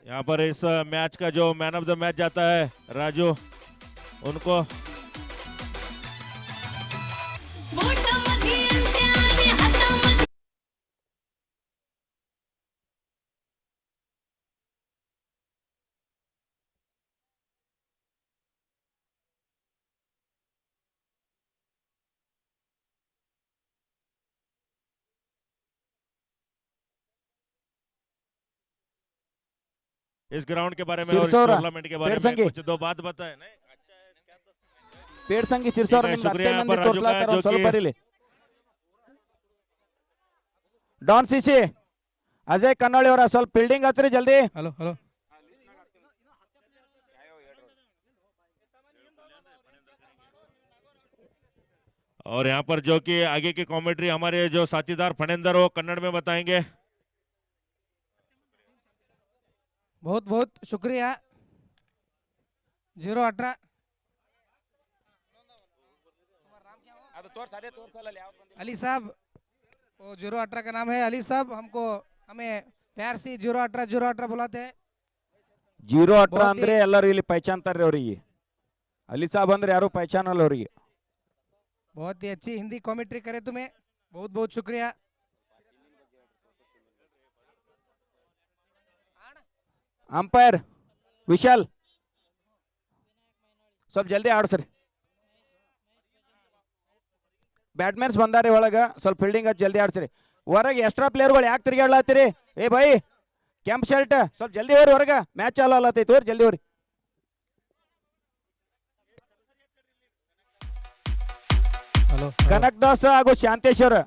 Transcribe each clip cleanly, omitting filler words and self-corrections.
यहाँ पर इस मैच का जो मैन ऑफ द मैच जाता है राजू, उनको इस ग्राउंड के बारे में और इस टूर्नामेंट के बारे में कुछ दो बात बताएं। नहीं अच्छा है, क्या तो पेड़ संगी सिरसौर निम्न ಅತ್ತೆ ಮಂದಿ ತೋರ್ಸ್ಲಾತಾರ ಸ್ವಲ್ಪ ಬರಿಲಿ ಡಾನ್ ಸಿಸಿ ಅಜಯ್ ಕನ್ನೋಳಿ ಅವರ ಸ್ವಲ್ಪ ಫೀಲ್ಡಿಂಗ್ ಹಚ್ರಿ ಜಲ್ದಿ. ಹಲೋ ಹಲೋ और यहाँ पर जो कि आगे की कमेंट्री हमारे जो साथीदार फणेंद्र वो कन्नड़ में बताएंगे. बहुत बहुत शुक्रिया. 018 अली साहब, वो 018 का नाम है अली साहब. हमें प्यार से 018 बुलाते हैं. 018 ಅಂದ್ರೆ ಎಲ್ಲರೂ ಇಲ್ಲಿ ಪಹಚಾನ್ತಾರೆ ಅವರಿಗೆ. ಅಲಿ ಸಾಬ್ ಅಂದ್ರೆ ಯಾರು ಪಹಚಾನಲ್ಲ ಅವರಿಗೆ. बहुत ही अच्छी हिंदी कमेंट्री करे तुम्हें, बहुत बहुत शुक्रिया. अंपायर विशाल ಸ್ವಲ್ಪ ಜಲ್ದಿ ಆಡ್ಸ್ರಿ. ಬ್ಯಾಟ್ಮನ್ಸ್ ಬಂದಾರೆ ಒಳಗ, ಸ್ವಲ್ಪ ಫೀಲ್ಡಿಂಗ್ ಹಚ್ಚಿ ಜಲ್ದಿ ಆಡ್ಸ್ರಿ. ಹೊರಗೆ ಎಕ್ಸ್ಟ್ರಾ ಪ್ಲೇಯರ್ಗಳು ಯಾಕೆ ತಿರುಗಾಡ್ಲಾತ್ತೀರಿ? ಏ ಬೈ ಕೆಂಪ್ ಶರ್ಟ್ ಸ್ವಲ್ಪ ಜಲ್ದಿ ಹೋರಿ ಹೊರಗ, ಮ್ಯಾಚ್ ಚಾಲು ಅಲ್ಲತ್ತೈತಿ, ಹೋರಿ ಜಲ್ದಿ ಹೋರಿ. ಕನಕ್ ದಾಸ್ ಹಾಗೂ ಶಾಂತೇಶ್ವರ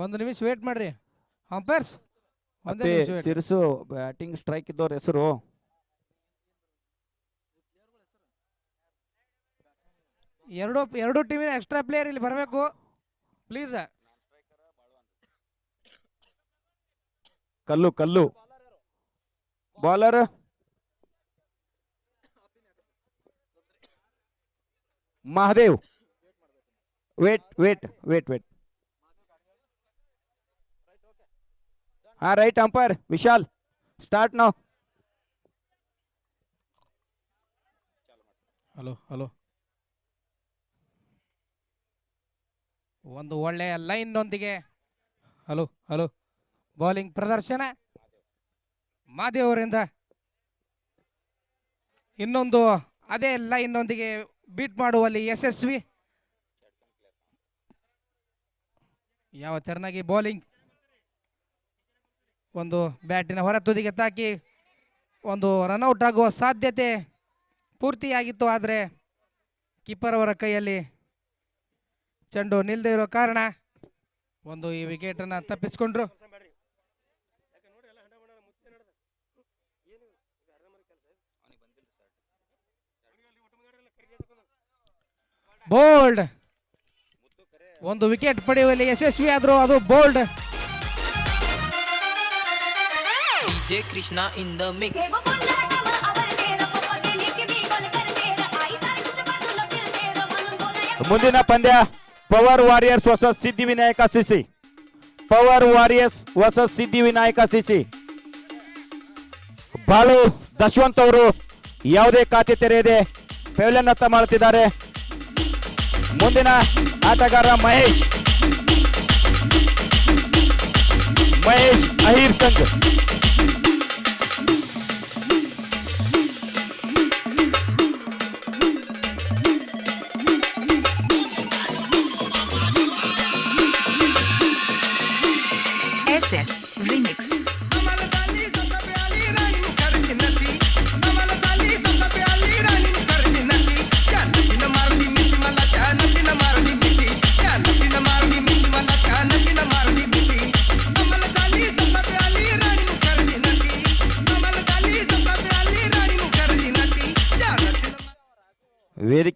ಒಂದು ನಿಮಿಷ ವೇಟ್ ಮಾಡ್ರಿ ಅಂಪೈರ್ಸ್. ಸಿರ್ಸು ಬ್ಯಾಟಿಂಗ್ ಸ್ಟ್ರೈಕ್ ಇದ್ದವ್ರ ಹೆಸರು ಎರಡು ಟೀಮಿನ ಎಕ್ಸ್ಟ್ರಾ ಪ್ಲೇಯರ್ ಇಲ್ಲಿ ಬರಬೇಕು ಪ್ಲೀಸ್. ಕಲ್ಲು ಕಲ್ಲು bowler Mahadev. Wait wait wait wait. हाँ right umpire Vishal start now. Hello hello. ಒಂದು ಒಳ್ಳೆಯ ಲೈನ್ ನೊಂದಿಗೆ ಹಲೋ ಹಲೋ ಬೌಲಿಂಗ್ ಪ್ರದರ್ಶನ ಮಾದೇವ್ ಅವರಿಂದ. ಇನ್ನೊಂದು ಅದೇ ಲೈನ್ ನೊಂದಿಗೆ ಬೀಟ್ ಮಾಡುವಲ್ಲಿ ಯಶಸ್ವಿ. ಯಾವ ತೆರನಾಗಿ ಬೌಲಿಂಗ್, ಒಂದು ಬ್ಯಾಟಿನ ಹೊರ ತುದಿಗೆ ತಾಕಿ ಒಂದು ರನ್ಔಟ್ ಆಗುವ ಸಾಧ್ಯತೆ ಪೂರ್ತಿಯಾಗಿತ್ತು. ಆದರೆ ಕೀಪರ್ ಅವರ ಕೈಯಲ್ಲಿ ಚೆಂಡು ನಿಲ್ಲದೆ ಇರೋ ಕಾರಣ ಒಂದು ಈ ವಿಕೆಟ್ ಅನ್ನ ತಪ್ಪಿಸಿಕೊಂಡ್ರು. ಬೋಲ್ಡ್, ಒಂದು ವಿಕೆಟ್ ಪಡೆಯುವಲ್ಲಿ ಯಶಸ್ವಿ ಆದ್ರು, ಅದು bowled. DJ Krishna in the mix. ಮುಂದಿನ ಪಂದ್ಯ Power Warriors versus Siddhivinayak CC. Power Warriors versus Siddhivinayak CC. Balu Dashavant ಅವರು ಯಾವುದೇ ಖಾತೆ ತೆರೆಯದೆ ಪೆವಿಲಿಯನ್ ಹತ್ತ ಮಾಡುತ್ತಿದ್ದಾರೆ. ಮುಂದಿನ ಆಟಗಾರ ಮಹೇಶ್ ಅಹೀರ್ ಸಂಘ್.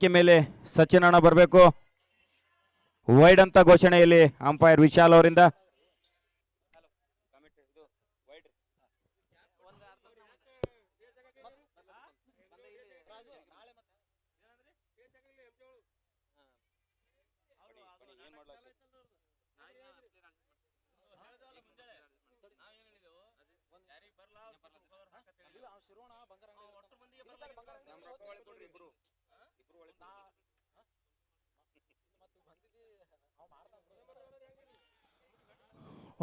ವೇದಿಕೆ ಮೇಲೆ ಸಚಿನ್ ಅಣ್ಣ ಬರಬೇಕು. ವೈಡ್ ಅಂತ ಘೋಷಣೆಯಲ್ಲಿ ಅಂಪೈರ್ ವಿಶಾಲ್ ಅವರಿಂದ.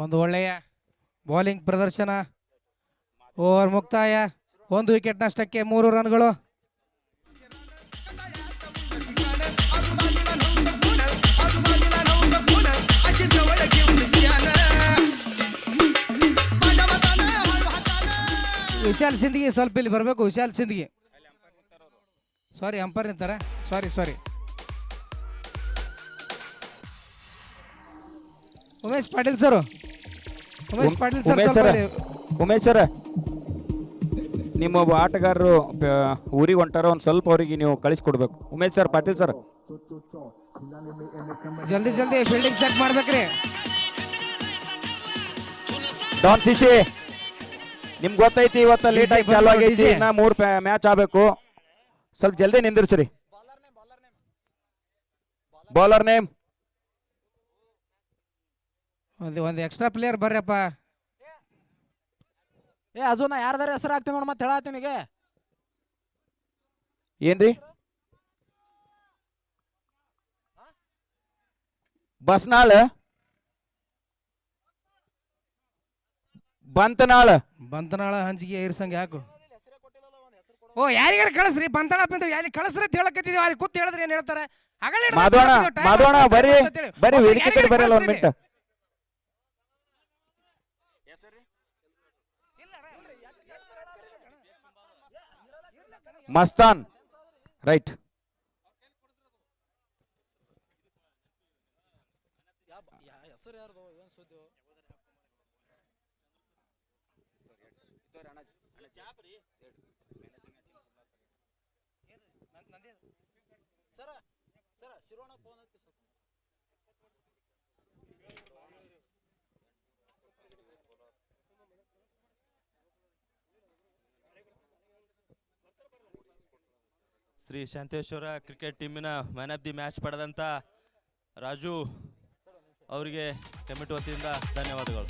ಒಂದು ಒಳ್ಳೆಯ ಬೌಲಿಂಗ್ ಪ್ರದರ್ಶನ. ಓವರ್ ಮುಕ್ತಾಯ. 1 ವಿಕೆಟ್ ನಷ್ಟಕ್ಕೆ 3 ರನ್ಗಳು. ವಿಶಾಲ್ ಸಿಂದಗಿ ಸ್ವಲ್ಪ ಇಲ್ಲಿ ಬರಬೇಕು. ವಿಶಾಲ್ ಸಿಂದಗಿ ಸಾರಿ ಅಂಪೈರ್ ನಿಂತಾರೆ. ಸಾರಿ ಉಮೇಶ್ ಪಾಟೀಲ್ ಸರ್ ಉಮೇಶ್ ಸರ್, ನಿಮ್ಮ ಆಟಗಾರರು ಊರಿಗೆ ಹೊಂಟಾರ, ಒಂದು ಸ್ವಲ್ಪ ಅವರಿಗೆ ನೀವು ಕಳಿಸ್ಕೊಡ್ಬೇಕು. ಉಮೇಶ್ ಸರ್, ಪಾಟೀಲ್ ಸರ್, ಜಲ್ದಿ ಫೀಲ್ಡಿಂಗ್ ಸೆಟ್ ಮಾಡ್ಬೇಕ್ರಿ. ಡಾನ್ ಸಿಸಿ, ನಿಮ್ಗೆ ಗೊತ್ತೈತಿ ಇವತ್ತು ಲೇಟ್ ಆಗಿ ಚಾಲು ಆಗೈತಿ. ಇನ್ನ 3 ಮ್ಯಾಚ್ ಆಗಬೇಕು. ಸ್ವಲ್ಪ ಜಲ್ದಿ ನಿಂದಿರ್ಸ್ರಿ. ಬೌಲರ್ ನೇಮ್ ಒಂದು ಎಕ್ಸ್ಟ್ರಾ ಪ್ಲೇಯರ್ ಬರ್ರಪ್ಪ. ಅದು ನಾ ಯಾರ್ದಾರ ಹೆಸರು ಹಾಕ್ತೀನಿ ನೋಡ್ ಮತ್ತೆ ಹೇಳತ್ತೀನಿ. ಏನ್ರಿ? ಬಸ್ನಾಳ್, ಬಂತನಾಳ ಹಂಚಿಗೆ ಇರ್ಸಂಗ ಯಾಕು? ಓ ಯಾರಿಗಾರ ಕಳಿಸ್ರಿ. ಬಂತನಾಳ ಯಾರಿಗೆ ಕಳಿಸ್ರಿ ಅಂತ ಹೇಳಕತ್ತಿದೀವಿ. ಅಲ್ಲಿ ಕೂತ್ ಹೇಳಿದ್ರೆ ಏನ್ ಹೇಳ್ತಾರೆ? ಮಾಧವಣ್ಣ ಬರ್ರಿ ವೇದಿಕೆ ಕಡೆ ಬರಲ್ಲ. 1 minute. Mastan, right. Shri Shanteshwara cricket ಟೀಮಿನ ಮ್ಯಾನ್ ಆಫ್ ದಿ ಮ್ಯಾಚ್ ಪಡೆದಂಥ ರಾಜು ಅವರಿಗೆ ಕಮಿಟಿ ವತಿಯಿಂದ ಧನ್ಯವಾದಗಳು.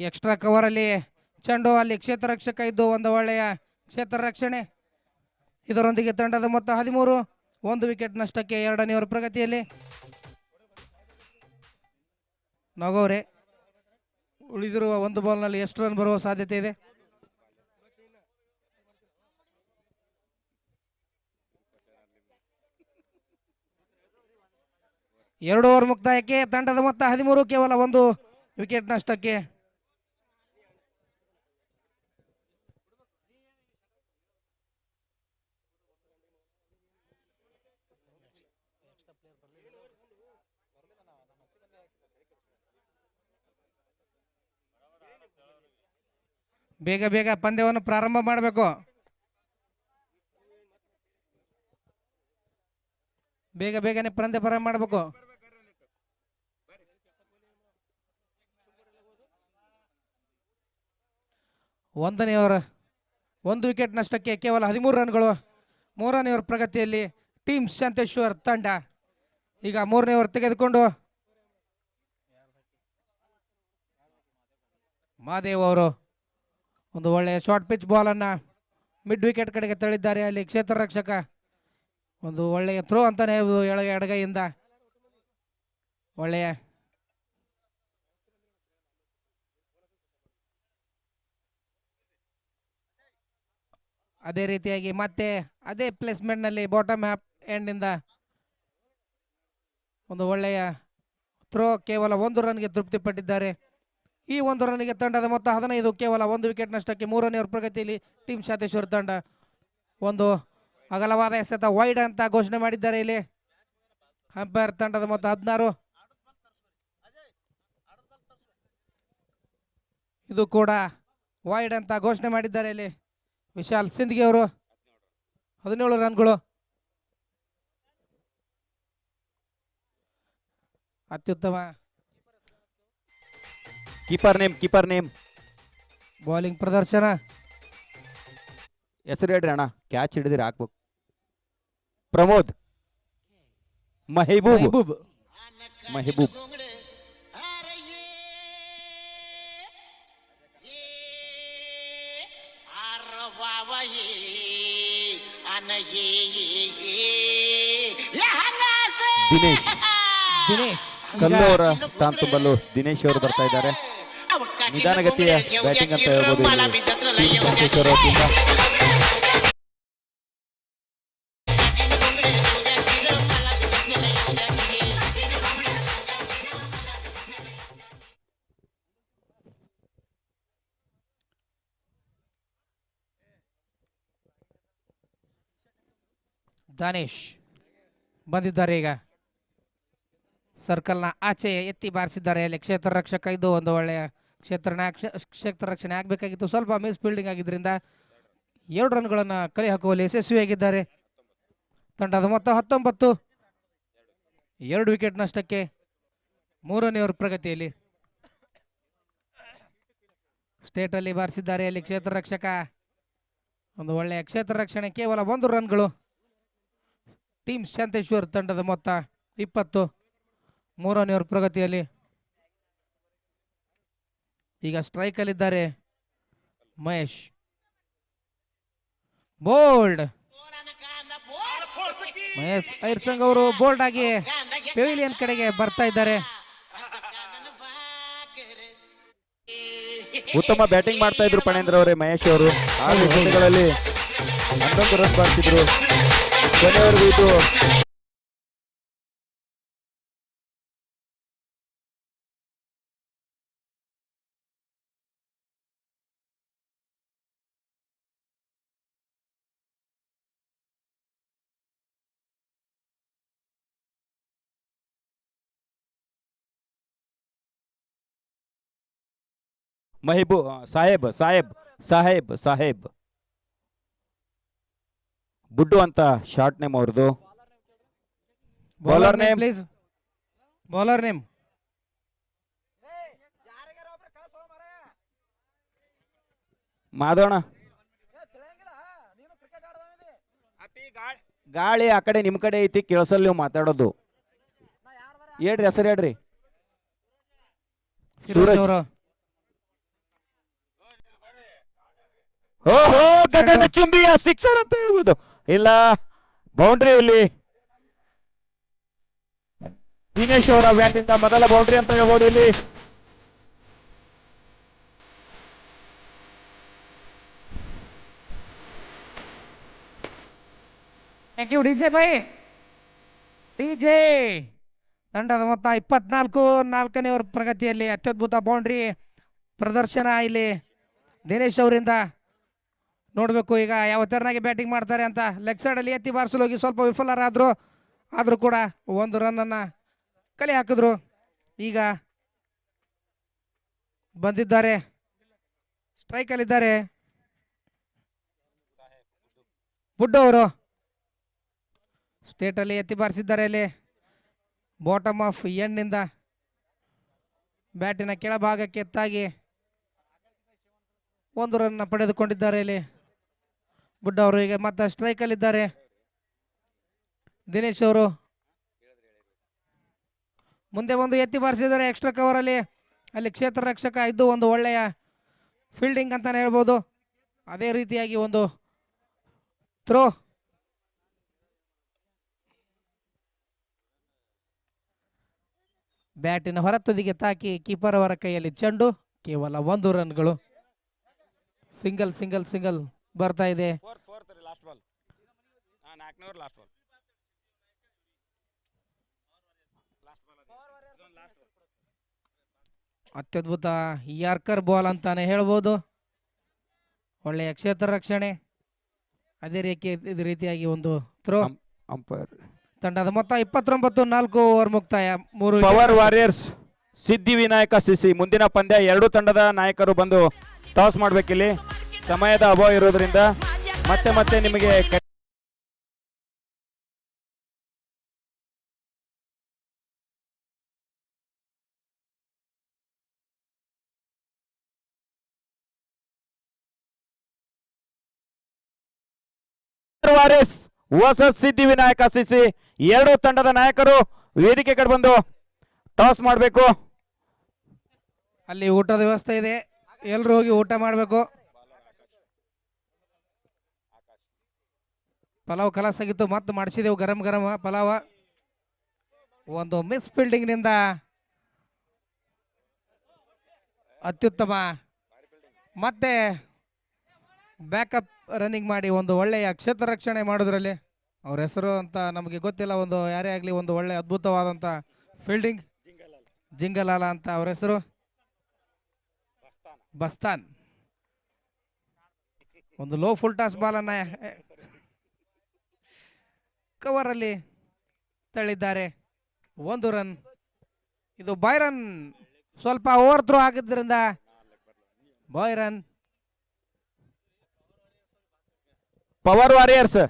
ಎಕ್ಸ್ಟ್ರಾ ಕವರ್ ಅಲ್ಲಿ ಚೆಂಡು, ಅಲ್ಲಿ ಕ್ಷೇತ್ರ ರಕ್ಷಕ ಇದ್ದು ಒಂದು ಒಳ್ಳೆಯ ಕ್ಷೇತ್ರ ರಕ್ಷಣೆ. ಇದರೊಂದಿಗೆ ತಂಡದ ಮೊತ್ತ 13. 1 ವಿಕೆಟ್ ನಷ್ಟಕ್ಕೆ 2ನೇ ಓವರ್ ಪ್ರಗತಿಯಲ್ಲಿ. ನಗೋರೆ ಉಳಿದಿರುವ 1 ಬಾಲ್ನಲ್ಲಿ ಎಷ್ಟು ರನ್ ಬರುವ ಸಾಧ್ಯತೆ ಇದೆ? ಎರಡು ಓವರ್ ಮುಕ್ತಾಯಕ್ಕೆ ತಂಡದ ಮೊತ್ತ 13, ಕೇವಲ 1 ವಿಕೆಟ್ ನಷ್ಟಕ್ಕೆ. ಬೇಗ ಬೇಗ ಪಂದ್ಯವನ್ನು ಪ್ರಾರಂಭ ಮಾಡಬೇಕು. ಬೇಗನೆ ಪಂದ್ಯ ಪ್ರಾರಂಭ ಮಾಡಬೇಕು. ಒಂದನೇ ಓವರ್ 1 ವಿಕೆಟ್ ನಷ್ಟಕ್ಕೆ ಕೇವಲ 13 ರನ್ಗಳು. 3ನೇ ಓವರ್ ಪ್ರಗತಿಯಲ್ಲಿ ಟೀಮ್ ಶಾಂತೇಶ್ವರ್ ತಂಡ ಈಗ 3ನೇ ಓವರ್ ತೆಗೆದುಕೊಂಡು ಮಹಾದೇವ್ ಅವರು ಒಂದು ಒಳ್ಳೆಯ ಶಾರ್ಟ್ ಪಿಚ್ ಬಾಲನ್ನು ಮಿಡ್ ವಿಕೆಟ್ ಕಡೆಗೆ ತಳ್ಳಿದ್ದಾರೆ. ಅಲ್ಲಿ ಕ್ಷೇತ್ರ ರಕ್ಷಕ ಒಂದು ಒಳ್ಳೆಯ ಥ್ರೋ ಅಂತಾನೆ ಹೇಳ್ಬೋದು. ಎಡಗೈಯಿಂದ ಒಳ್ಳೆಯ ಅದೇ ರೀತಿಯಾಗಿ ಮತ್ತೆ ಅದೇ ಪ್ಲೇಸ್ಮೆಂಟ್ನಲ್ಲಿ ಬಾಟಮ್ ಎಂಡಿಂದ ಒಂದು ಒಳ್ಳೆಯ ಥ್ರೋ ಕೇವಲ 1 ರನ್ಗೆ ತೃಪ್ತಿಪಟ್ಟಿದ್ದಾರೆ. ಈ 1 ರನ್ಗೆ ತಂಡದ ಮೊತ್ತ 15 ಕೇವಲ 1 ವಿಕೆಟ್ ನಷ್ಟಕ್ಕೆ 3ನೇ ಓವರ್ ಪ್ರಗತಿಯಲ್ಲಿ ಟೀಮ್ ಶಾಂತೇಶ್ವರ ತಂಡ ಒಂದು ಅಗಲವಾದ ಎಸೆತ ವೈಡ್ ಅಂತ ಘೋಷಣೆ ಮಾಡಿದ್ದಾರೆ. ಇಲ್ಲಿ ಅಂಪೈರ್ ತಂಡದ ಮೊತ್ತ 16. ಇದು ಕೂಡ ವೈಡ್ ಅಂತ ಘೋಷಣೆ ಮಾಡಿದ್ದಾರೆ. ಇಲ್ಲಿ ವಿಶಾಲ್ ಸಿಂದ್ಗಿ ಅವರು 17 ರನ್ಗಳು. ಅತ್ಯುತ್ತಮ ಕೀಪರ್ ನೇಮ್ ಬೌಲಿಂಗ್ ಪ್ರದರ್ಶನ. ಹೆಸರು ಹೇಳ್ರಿ ಅಣ್ಣ, ಕ್ಯಾಚ್ ಹಿಡಿದಿರಿ ಹಾಕ್ಬೇಕು. ಪ್ರಮೋದ್ ಮೆಹಬೂಬ್. ದಿನೇಶ್ ಕಲ್ಲೋರ ಸ್ಥಾನ ತುಂಬಲು ದಿನೇಶ್ ಅವರು ಬರ್ತಾ ಇದ್ದಾರೆ. ನಿಧಾನಗತಿಯ ಬ್ಯಾಟಿಂಗ್ ಅಂತ ಹೇಳ್ಬೋದು ಇಲ್ಲಿ ಟೀಮ್ ಶಾಂತೇಶ್ವರ ವತಿಯಿಂದ. ದಾನೇಶ್ ಬಂದಿದ್ದಾರೆ. ಈಗ ಸರ್ಕಲ್ನ ಆಚೆ ಎತ್ತಿ ಬಾರಿಸಿದ್ದಾರೆ. ಅಲ್ಲಿ ಕ್ಷೇತ್ರ ರಕ್ಷಕ. ಇದು ಒಂದು ಒಳ್ಳೆಯ ಕ್ಷೇತ್ರ ರಕ್ಷಣೆ ಆಗಬೇಕಾಗಿತ್ತು. ಸ್ವಲ್ಪ ಮಿಸ್ ಫೀಲ್ಡಿಂಗ್ ಆಗಿದ್ದರಿಂದ 2 ರನ್ಗಳನ್ನು ಕಲೆ ಹಾಕುವಲ್ಲಿ ಯಶಸ್ವಿಯಾಗಿದ್ದಾರೆ. ತಂಡದ ಮೊತ್ತ 19, 2 ವಿಕೆಟ್ ನಷ್ಟಕ್ಕೆ 3ನೇ ಓವರ್ ಪ್ರಗತಿಯಲ್ಲಿ ಸ್ಟೇಟಲ್ಲಿ ಬಾರಿಸಿದ್ದಾರೆ. ಅಲ್ಲಿ ಕ್ಷೇತ್ರ ರಕ್ಷಕ ಒಂದು ಒಳ್ಳೆಯ ಕ್ಷೇತ್ರ ರಕ್ಷಣೆ ಕೇವಲ 1 ರನ್ಗಳು. ಟೀಮ್ ಶಾಂತೇಶ್ವರ್ ತಂಡದ ಮೊತ್ತ 20, 3ನೇ ಓವರ್ ಪ್ರಗತಿಯಲ್ಲಿ ಈಗ ಸ್ಟ್ರೈಕಲ್ಲಿದ್ದಾರೆ ಮಹೇಶ್. ಬೋಲ್ಡ್ ಮಹೇಶ್ ಐರ್ಸಂಗ್ ಅವರು ಬೋಲ್ಡ್ ಆಗಿ ಪೆವಿಲಿಯನ್ ಕಡೆಗೆ ಬರ್ತಾ ಇದ್ದಾರೆ. ಉತ್ತಮ ಬ್ಯಾಟಿಂಗ್ ಮಾಡ್ತಾ ಇದ್ರು ಪಣೇಂದ್ರ ಅವರೇ. ಮಹೇಶ್ ಅವರು 6 ವಿಕೆಟ್ಗಳಲ್ಲಿ 11 ರನ್ ಬಾರಿಸಿದ್ರು. ಕೊನೆಯವರೆಗೂ ಇದು ಮಹಿಬೂಬ್ ಸಾಹೇಬ್ ಬುಡ್ಡು ಅಂತ ಶಾರ್ಟ್ ನೇಮ್ ಅವ್ರದ್ದು. Bowler name please. Bowler name Madhavanna. ಗಾಳಿ ಆ ಕಡೆ ನಿಮ್ ಕಡೆ ಐತಿ, ಕೇಳಿಸಲ್ ನೀವು ಮಾತಾಡೋದು. ಹೇಳ್ರಿ ಹೆಸರು ಹೇಳ್ರಿ. ಸೂರಜ್ ಅವರು ಓಹೋ ಗಗನ ಚುಂಬಿಯ ಸಿಕ್ಸರ್ ಅಂತ ಹೇಳ್ಬೋದು. ಇಲ್ಲ, ಬೌಂಡ್ರಿ ಇಲ್ಲಿ ದಿನೇಶ್ ಅವರ ಬ್ಯಾಟಿಂದ ಮೊದಲ ಬೌಂಡ್ರಿ ಅಂತ ಹೇಳ್ಬೋದು. ಇಲ್ಲಿ ತಂಡದ ಮೊತ್ತ 24, 4ನೇ ಓವರ್ ಪ್ರಗತಿಯಲ್ಲಿ ಅತ್ಯದ್ಭುತ ಬೌಂಡ್ರಿ ಪ್ರದರ್ಶನ ಇಲ್ಲಿ ದಿನೇಶ್ ಅವರಿಂದ. ನೋಡಬೇಕು ಈಗ ಯಾವ ತೆರನಾಗಿ ಬ್ಯಾಟಿಂಗ್ ಮಾಡ್ತಾರೆ ಅಂತ. ಲೆಗ್ ಸೈಡಲ್ಲಿ ಎತ್ತಿ ಬಾರಿಸಲು ಹೋಗಿ ಸ್ವಲ್ಪ ವಿಫಲರಾದರು. ಆದರೂ ಕೂಡ 1 ರನ್ನನ್ನು ಕಲೆ ಹಾಕಿದ್ರು. ಈಗ ಬಂದಿದ್ದಾರೆ, ಸ್ಟ್ರೈಕಲ್ಲಿದ್ದಾರೆ ಬುಡ್ಡು ಅವರು. ಸ್ಟೇಟಲ್ಲಿ ಎತ್ತಿ ಬಾರಿಸಿದ್ದಾರೆ. ಇಲ್ಲಿ ಬಾಟಮ್ ಆಫ್ ಎಂಡ್ನಿಂದ ಬ್ಯಾಟಿನ ಕೆಳಭಾಗಕ್ಕೆ ಎತ್ತಾಗಿ ಒಂದು ರನ್ ಪಡೆದುಕೊಂಡಿದ್ದಾರೆ ಇಲ್ಲಿ ಬುಡ್ಡ ಅವರು. ಈಗ ಮತ್ತೆ ಸ್ಟ್ರೈಕಲ್ಲಿದ್ದಾರೆ ದಿನೇಶ್ ಅವರು. ಮುಂದೆ ಒಂದು ಎತ್ತಿ ಬಾರಿಸಿದ್ದಾರೆ ಎಕ್ಸ್ಟ್ರಾ ಕವರಲ್ಲಿ. ಅಲ್ಲಿ ಕ್ಷೇತ್ರ ರಕ್ಷಕ ಇದ್ದು ಒಂದು ಒಳ್ಳೆಯ ಫೀಲ್ಡಿಂಗ್ ಅಂತಾನೆ ಹೇಳ್ಬೋದು. ಅದೇ ರೀತಿಯಾಗಿ ಒಂದು ಥ್ರೋ. ಬ್ಯಾಟಿನ ಹೊರತುದಿಗೆ ತಾಕಿ ಕೀಪರ್ ಅವರ ಕೈಯಲ್ಲಿ ಚೆಂಡು. ಕೇವಲ 1 ರನ್ಗಳು. ಸಿಂಗಲ್ ಸಿಂಗಲ್ ಸಿಂಗಲ್ ಬರ್ತಾ ಇದೆ. ಅತ್ಯದ್ಭುತ ಯಾರ್ಕರ್ ಬಾಲ್ ಅಂತಾನೆ ಹೇಳ್ಬೋದು. ಒಳ್ಳೆಯ ಕ್ಷೇತ್ರ ರಕ್ಷಣೆ. ಅದೇ ರೀತಿಯಾಗಿ ಒಂದು ಥ್ರೋ. ಅಂಪೈರ್ ತಂಡದ ಮೊತ್ತ 29-4 ಓವರ್ ಮುಕ್ತಾಯ. 3 ಪವರ್ ವಾರಿಯರ್ಸ್ ಸಿದ್ಧಿವಿನಾಯಕ ಸಿಸಿ. ಮುಂದಿನ ಪಂದ್ಯ 2 ತಂಡದ ನಾಯಕರು ಬಂದು ಟಾಸ್ ಮಾಡ್ಬೇಕಿಲ್ಲಿ. ಸಮಯದ ಅಭಾವ ಇರೋದ್ರಿಂದ ಮತ್ತೆ ನಿಮಗೆ ವಾರಿಯರ್ಸ್ ವರ್ಸಸ್ ಸಿದ್ಧಿವಿನಾಯಕ ಸಿಸಿ. 2 ತಂಡದ ನಾಯಕರು ವೇದಿಕೆ ಕಡೆ ಬಂದು ಟಾಸ್ ಮಾಡಬೇಕು. ಅಲ್ಲಿ ಊಟದ ವ್ಯವಸ್ಥೆ ಇದೆ, ಎಲ್ಲರೂ ಹೋಗಿ ಊಟ ಮಾಡಬೇಕು. ಪಲಾವ್ ಕಲಾಸ್ ಆಗಿತ್ತು, ಮತ್ತೆ ಮಾಡಿಸಿದೆವು ಗರಂ ಗರಂ ಪಲಾವ. ಒಂದು ಮಿಸ್ ಫೀಲ್ಡಿಂಗ್ ನಿಂದ ಅತ್ಯುತ್ತಮ ಮತ್ತೆ ಬ್ಯಾಕಪ್ ರನ್ನಿಂಗ್ ಮಾಡಿ ಒಂದು ಒಳ್ಳೆಯ ಕ್ಷೇತ್ರ ರಕ್ಷಣೆ ಮಾಡೋದ್ರಲ್ಲಿ. ಅವ್ರ ಹೆಸರು ಅಂತ ನಮಗೆ ಗೊತ್ತಿಲ್ಲ, ಒಂದು ಯಾರೇ ಆಗಲಿ ಒಂದು ಒಳ್ಳೆ ಅದ್ಭುತವಾದಂಥ ಫೀಲ್ಡಿಂಗ್. ಜಿಂಗಲಾಲ ಅಂತ ಅವ್ರ ಹೆಸರು. ಬಸ್ತಾನ್ ಒಂದು ಲೋ ಫುಲ್ ಟಾಸ್ ಬಾಲನ್ನ ಕವರಲ್ಲಿ ತಳ್ಳಿದ್ದಾರೆ. 1 ರನ್. ಇದು ಬಾಯ್ರನ್ ಸ್ವಲ್ಪ ಓವರ್ ಥ್ರೋ ಆಗಿದ್ದರಿಂದ ಬಾಯ್ರನ್. ಪವರ್ ವಾರಿಯರ್ಸ್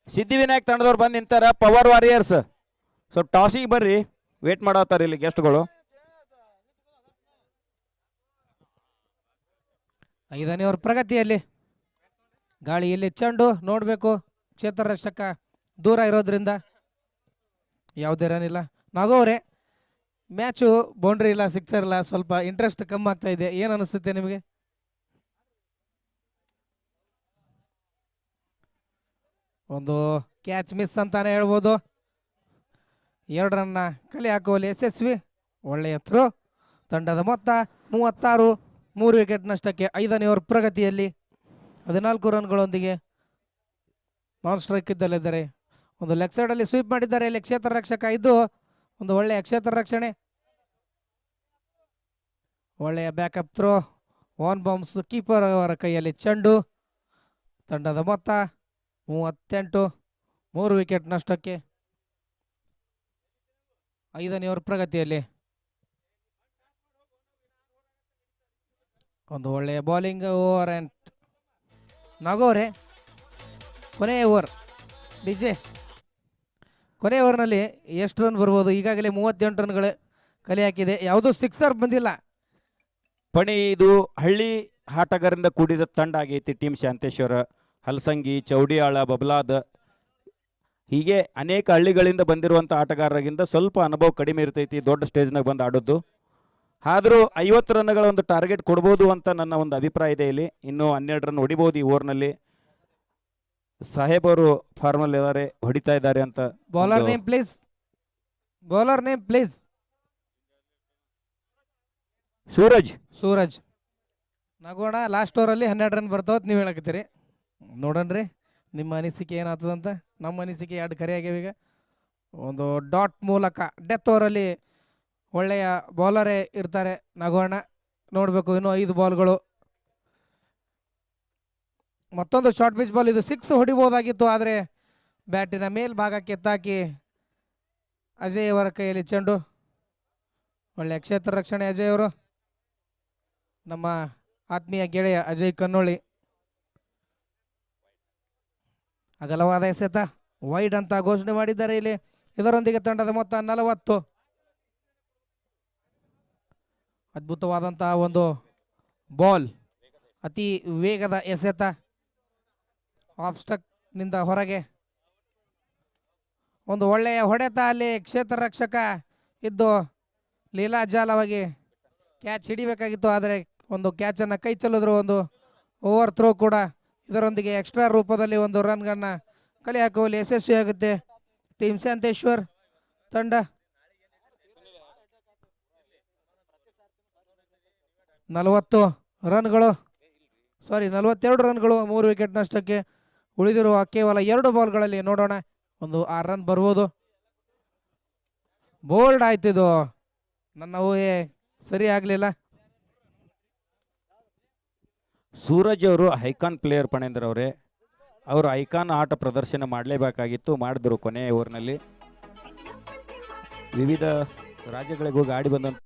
ಸಿದ್ಧಿವಿನಾಯಕ್ ತಂಡದವ್ರು ಬಂದು ನಿಂತಾರ. ಪವರ್ ವಾರಿಯರ್ಸ್ ಸ್ವಲ್ಪ ಟಾಸಿಗೆ ಬರ್ರಿ, ವೇಟ್ ಮಾಡತ್ತಾರ ಇಲ್ಲಿ ಗೆಸ್ಟ್ಗಳು. 5ನೇ ಓವರ್ ಪ್ರಗತಿಯಲ್ಲಿ. ಗಾಳಿಯಲ್ಲಿ ಚೆಂಡು ನೋಡಬೇಕು. ಕ್ಷೇತ್ರ ರಕ್ಷಕ ದೂರ ಇರೋದ್ರಿಂದ ಯಾವುದೇ ರನ್ ಇಲ್ಲ. ನಾಗೋವ್ರೆ ಮ್ಯಾಚು ಬೌಂಡ್ರಿ ಇಲ್ಲ, ಸಿಕ್ಸರ್ ಇಲ್ಲ, ಸ್ವಲ್ಪ ಇಂಟ್ರೆಸ್ಟ್ ಕಮ್ಮಿ ಆಗ್ತಾ ಇದೆ. ಏನು ಅನಿಸುತ್ತೆ ನಿಮಗೆ? ಒಂದು ಕ್ಯಾಚ್ ಮಿಸ್ ಅಂತಾನೆ ಹೇಳ್ಬೋದು. 2 ರನ್ನ ಕಲೆ ಹಾಕುವಲ್ಲಿ ಯಶಸ್ವಿ. ಒಳ್ಳೆಯ ಥ್ರೋ. ತಂಡದ ಮೊತ್ತ 36, 3 ವಿಕೆಟ್ ನಷ್ಟಕ್ಕೆ. 5ನೇ ಓವರ್ ಪ್ರಗತಿಯಲ್ಲಿ 14 ರನ್ಗಳೊಂದಿಗೆ ನಾನ್ ಸ್ಟ್ರೈಕ್ ಇದ್ದಲ್ಲಿದ್ದಾರೆ. ಒಂದು ಲೆಗ್ ಸೈಡಲ್ಲಿ ಸ್ವೀಪ್ ಮಾಡಿದ್ದಾರೆ. ಇಲ್ಲಿ ಕ್ಷೇತ್ರ ರಕ್ಷಕ ಇದ್ದು ಒಂದು ಒಳ್ಳೆಯ ಕ್ಷೇತ್ರ ರಕ್ಷಣೆ. ಒಳ್ಳೆಯ ಬ್ಯಾಕಪ್ ಥ್ರೋ. 1 ಬೌನ್ಸ್. ಕೀಪರ್ ಅವರ ಕೈಯಲ್ಲಿ ಚೆಂಡು. ತಂಡದ ಮೊತ್ತ 38, 3 ವಿಕೆಟ್ ನಷ್ಟಕ್ಕೆ. 5ನೇ ಓವರ್ ಪ್ರಗತಿಯಲ್ಲಿ ಒಂದು ಒಳ್ಳೆಯ ಬೌಲಿಂಗ್ ಓವರ್. ಆ್ಯಂಡ್ ನಾಗೋರೆ ಕೊನೆಯ ಓವರ್. ಡಿಜೆ ಕೊನೆಯ ಓವರ್ನಲ್ಲಿ ಎಷ್ಟು ರನ್ ಬರ್ಬೋದು? ಈಗಾಗಲೇ 38 ರನ್ಗಳು ಕಲೆ ಹಾಕಿದೆ. ಯಾವುದೂ ಸಿಕ್ಸರ್ ಬಂದಿಲ್ಲ. ಪಣಿ ಇದು ಹಳ್ಳಿ ಆಟಗಾರರಿಂದ ಕೂಡಿದ ತಂಡ ಆಗೈತಿ. ಟೀಮ್ ಶಾಂತೇಶ್ವರ, ಹಲಸಂಗಿ, ಚೌಡಿಯಾಳ, ಬಬಲಾದ ಹೀಗೆ ಅನೇಕ ಹಳ್ಳಿಗಳಿಂದ ಬಂದಿರುವಂಥ ಆಟಗಾರರಿಗಿಂತ ಸ್ವಲ್ಪ ಅನುಭವ ಕಡಿಮೆ ಇರ್ತೈತಿ ದೊಡ್ಡ ಸ್ಟೇಜ್ನಾಗ ಬಂದು ಆಡೋದು. ಆದರೂ 50 ರನ್ಗಳ ಒಂದು ಟಾರ್ಗೆಟ್ ಕೊಡ್ಬೋದು ಅಂತ ನನ್ನ ಒಂದು ಅಭಿಪ್ರಾಯ ಇದೆ. ಇಲ್ಲಿ ಇನ್ನೂ 12 ರನ್ ಹೊಡಿಬೋದು ಈ ಓವರ್ನಲ್ಲಿ. ಸಾಹೇಬ್ ಅವರು ಫಾರ್ಮಲ್ ಇದ್ದಾರೆ, ಹೊಡಿತಾ ಇದ್ದಾರೆ ಅಂತ. Bowler name please. Bowler name please. Suraj ನಗೋಣ. ಲಾಸ್ಟ್ ಓವರಲ್ಲಿ 12 ರನ್ ಬರ್ತಾವತ್ ನೀವು ಹೇಳಕತ್ತೀರಿ. ನೋಡೋಣ್ರಿ ನಿಮ್ಮ ಅನಿಸಿಕೆ ಏನಾಗ್ತದಂತ. ನಮ್ಮ ಅನಿಸಿಕೆ 2 ಕರೆ ಆಗ್ಯಾವ. ಈಗ ಒಂದು ಡಾಟ್ ಮೂಲಕ ಡೆತ್ ಓವರಲ್ಲಿ ಒಳ್ಳೆಯ ಬೌಲರೇ ಇರ್ತಾರೆ ನಗೋಣ. ನೋಡಬೇಕು ಇನ್ನೂ 5 ಬಾಲ್ಗಳು. ಮತ್ತೊಂದು ಶಾರ್ಟ್ ಪಿಚ್ ಬಾಲ್. ಇದು 6 ಹೊಡಿಬೋದಾಗಿತ್ತು, ಆದರೆ ಬ್ಯಾಟಿನ ಮೇಲ್ಭಾಗಕ್ಕೆ ತಾಕಿ ಅಜಯ್ ಅವರ ಕೈಯಲ್ಲಿ ಚೆಂಡು. ಒಳ್ಳೆಯ ಕ್ಷೇತ್ರ ರಕ್ಷಣೆ ಅಜಯ್ ಅವರು. ನಮ್ಮ ಆತ್ಮೀಯ ಗೆಳೆಯ ಅಜಯ್ ಕನ್ನೋಳಿ. ಅಗಲವಾದ ಎಸೆತ ವೈಡ್ ಅಂತ ಘೋಷಣೆ ಮಾಡಿದ್ದಾರೆ ಇಲ್ಲಿ. ಇದರೊಂದಿಗೆ ತಂಡದ ಮೊತ್ತ 40. ಅದ್ಭುತವಾದಂತಹ ಒಂದು ಬಾಲ್. ಅತಿ ವೇಗದ ಎಸೆತ ಆಫ್ಸ್ಟಕ್ನಿಂದ ಹೊರಗೆ. ಒಂದು ಒಳ್ಳೆಯ ಹೊಡೆತ ಅಲ್ಲಿ ಕ್ಷೇತ್ರ ರಕ್ಷಕ ಇದ್ದು ಲೀಲಾಜಾಲವಾಗಿ ಕ್ಯಾಚ್ ಹಿಡಿಬೇಕಾಗಿತ್ತು. ಆದರೆ ಒಂದು ಕ್ಯಾಚನ್ನು ಕೈ ಚೆಲ್ಲಿದ್ರು. ಒಂದು ಓವರ್ ಥ್ರೋ ಕೂಡ ಇದರೊಂದಿಗೆ ಎಕ್ಸ್ಟ್ರಾ ರೂಪದಲ್ಲಿ ಒಂದು ರನ್ಗಳನ್ನು ಕಲೆ ಹಾಕುವಲ್ಲಿ ಯಶಸ್ವಿಯಾಗುತ್ತೆ ಟೀಮ್ ಶಾಂತೇಶ್ವರ್ ತಂಡ. 42 ರನ್ಗಳು 3 ವಿಕೆಟ್ ನಷ್ಟಕ್ಕೆ ಉಳಿದಿರುವ ಕೇವಲ 2 ಬಾಲ್ಗಳಲ್ಲಿ ನೋಡೋಣ ಒಂದು 6 ರನ್ ಬರ್ಬೋದು. ಬೋಲ್ಡ್ ಆಯ್ತಿದು, ನನ್ನ ಊಹೆ ಸರಿ ಆಗಲಿಲ್ಲ. ಸೂರಜ್ ಅವರು ಐಕಾನ್ ಪ್ಲೇಯರ್ ಪಣೇಂದ್ರ ಅವರೇ, ಅವರು ಐಕಾನ್ ಆಟ ಪ್ರದರ್ಶನ ಮಾಡಲೇಬೇಕಾಗಿತ್ತು, ಮಾಡಿದ್ರು ಕೊನೆಯ ಓವರ್ನಲ್ಲಿ. ವಿವಿಧ ರಾಜ್ಯಗಳಿಗೆ ಹೋಗಿ ಆಡಿ ಬಂದಂತ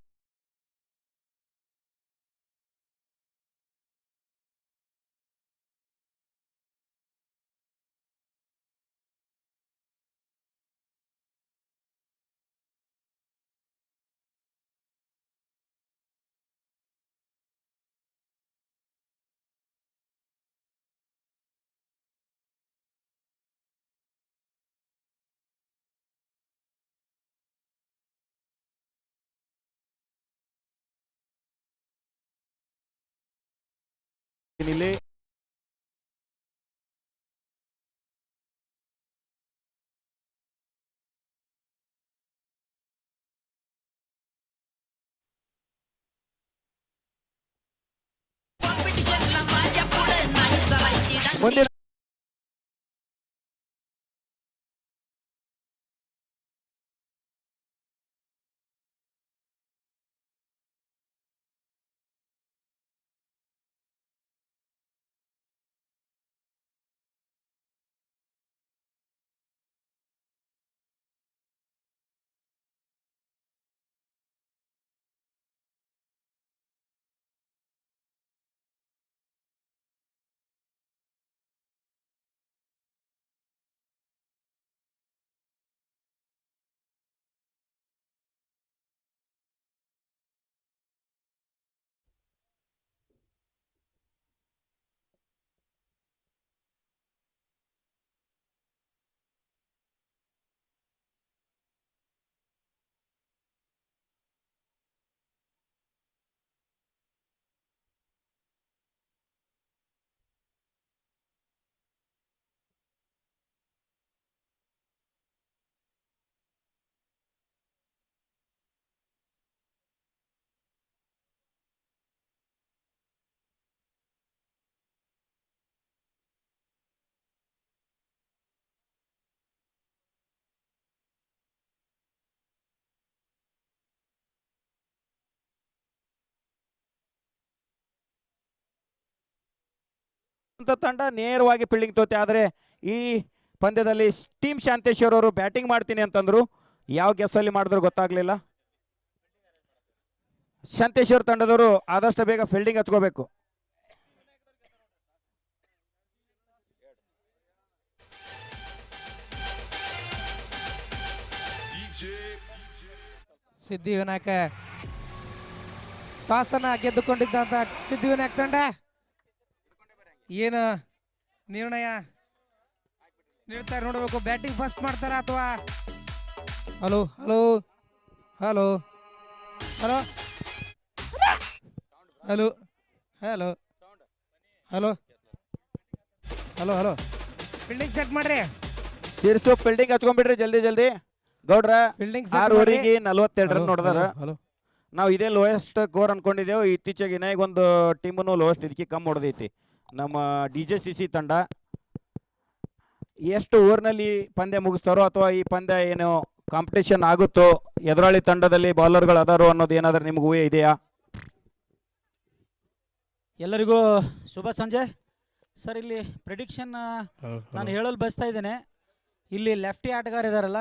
ಇಲ್ಲಿ ಮುಂದಿನ ತಂಡ ನೇರವಾಗಿ ಫೀಲ್ಡಿಂಗ್ ತೋತೆ. ಆದರೆ ಈ ಪಂದ್ಯದಲ್ಲಿ ಟೀಮ್ ಶಾಂತೇಶ್ವರ್ ಅವರು ಬ್ಯಾಟಿಂಗ್ ಮಾಡ್ತೀನಿ ಅಂತಂದ್ರು, ಯಾವ ಗೆಸ್ಸಲ್ಲಿ ಮಾಡಿದ್ರು ಗೊತ್ತಾಗ್ಲಿಲ್ಲ. ಶಾಂತೇಶ್ವರ್ ತಂಡದವರು ಆದಷ್ಟು ಬೇಗ ಫೀಲ್ಡಿಂಗ್ ಹಚ್ಕೋಬೇಕು. ಸಿದ್ಧಿವಿನಾಯಕ ಟಾಸ್ ಅನ್ನ ಗೆದ್ದುಕೊಂಡಿದ್ದಂತ ಸಿದ್ಧಿವಿನಾಯಕ ತಂಡ ಏನು ನಿರ್ಣಯ ನೀಡ್ತಾರೆ ನೋಡಬೇಕು. ಬ್ಯಾಟಿಂಗ್ ಫಸ್ಟ್ ಮಾಡ್ತಾರ ಅಥವಾ hello hello hello hello hello hello hello hello hello fielding set ಮಾಡ್ರಿ. ಶಿರ್ಸು ಫೀಲ್ಡಿಂಗ್ ಹಚ್ಕೊಂಡ್ಬಿಡ್ರಿ ಜಲ್ದಿ ಜಲ್ದಿ. ಗೌಡ್ರ ಫೀಲ್ಡಿಂಗ್ 6 ಓವರಿಗೆ 42 ರನ್ ನೋಡಿದಾರ. ಹಲೋ ನಾವು ಇದೇ ಲೋಯೆಸ್ಟ್ ಸ್ಕೋರ್ ಅನ್ಕೊಂಡಿದ್ದೇವೆ. ಇತ್ತೀಚೆಗೆ ಈಗ ಒಂದು ಟೀಮನ್ನು ಲೋಯೆಸ್ಟ್ ಇದಕ್ಕೆ ಕಮ್ಮಿ ಹೊಡೆದೈತಿ ನಮ್ಮ DJCC ತಂಡ. ಎಷ್ಟು ಓವರ್ನಲ್ಲಿ ಪಂದ್ಯ ಮುಗಿಸ್ತಾರೋ ಅಥವಾ ಈ ಪಂದ್ಯ ಏನು ಕಾಂಪಿಟೇಷನ್ ಆಗುತ್ತೋ, ಎದುರಾಳಿ ತಂಡದಲ್ಲಿ ಬೌಲರ್ಗಳು ಅದಾರೋ ಅನ್ನೋದು ಏನಾದರೂ ನಿಮ್ಗೆ ಊಹೆ ಇದೆಯಾ? ಎಲ್ಲರಿಗೂ ಶುಭ ಸಂಜೆ ಸರ್. ಇಲ್ಲಿ ಪ್ರೆಡಿಕ್ಷನ್ ನಾನು ಹೇಳಲು ಬಯಸ್ತಾ ಇದ್ದೇನೆ. ಇಲ್ಲಿ ಲೆಫ್ಟಿ ಆಟಗಾರ ಇದಾರಲ್ಲ,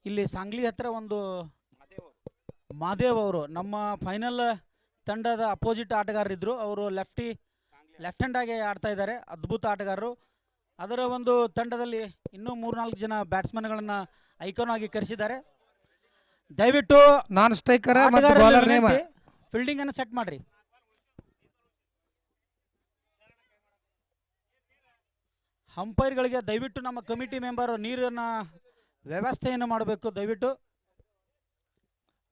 ಇಲ್ಲಿ ಸಾಂಗ್ಲಿ ಹತ್ರ ಒಂದು ಮಾದೇವ್ ಅವರು ನಮ್ಮ ಫೈನಲ್ ತಂಡದ ಅಪೋಸಿಟ್ ಆಟಗಾರರಿದ್ದರು. ಅವರು ಲೆಫ್ಟ್ ಹ್ಯಾಂಡ್ ಆಗಿ ಆಡ್ತಾ ಇದ್ದಾರೆ, ಅದ್ಭುತ ಆಟಗಾರರು. ಅದರ ಒಂದು ತಂಡದಲ್ಲಿ ಇನ್ನೂ 3-4 ಜನ ಬ್ಯಾಟ್ಸ್ಮನ್ಗಳನ್ನು ಐಕಾನ್ ಆಗಿ ಕರೆಸಿದ್ದಾರೆ. ದಯವಿಟ್ಟು ನಾನ್ ಸ್ಟ್ರೈಕರ್ ಫೀಲ್ಡಿಂಗ್ ಅನ್ನು ಸೆಟ್ ಮಾಡ್ರಿ. ಅಂಪೈರ್ಗಳಿಗೆ ದಯವಿಟ್ಟು ನಮ್ಮ ಕಮಿಟಿ ಮೆಂಬರ್ ನೀರಿನ ವ್ಯವಸ್ಥೆಯನ್ನು ಮಾಡಬೇಕು ದಯವಿಟ್ಟು.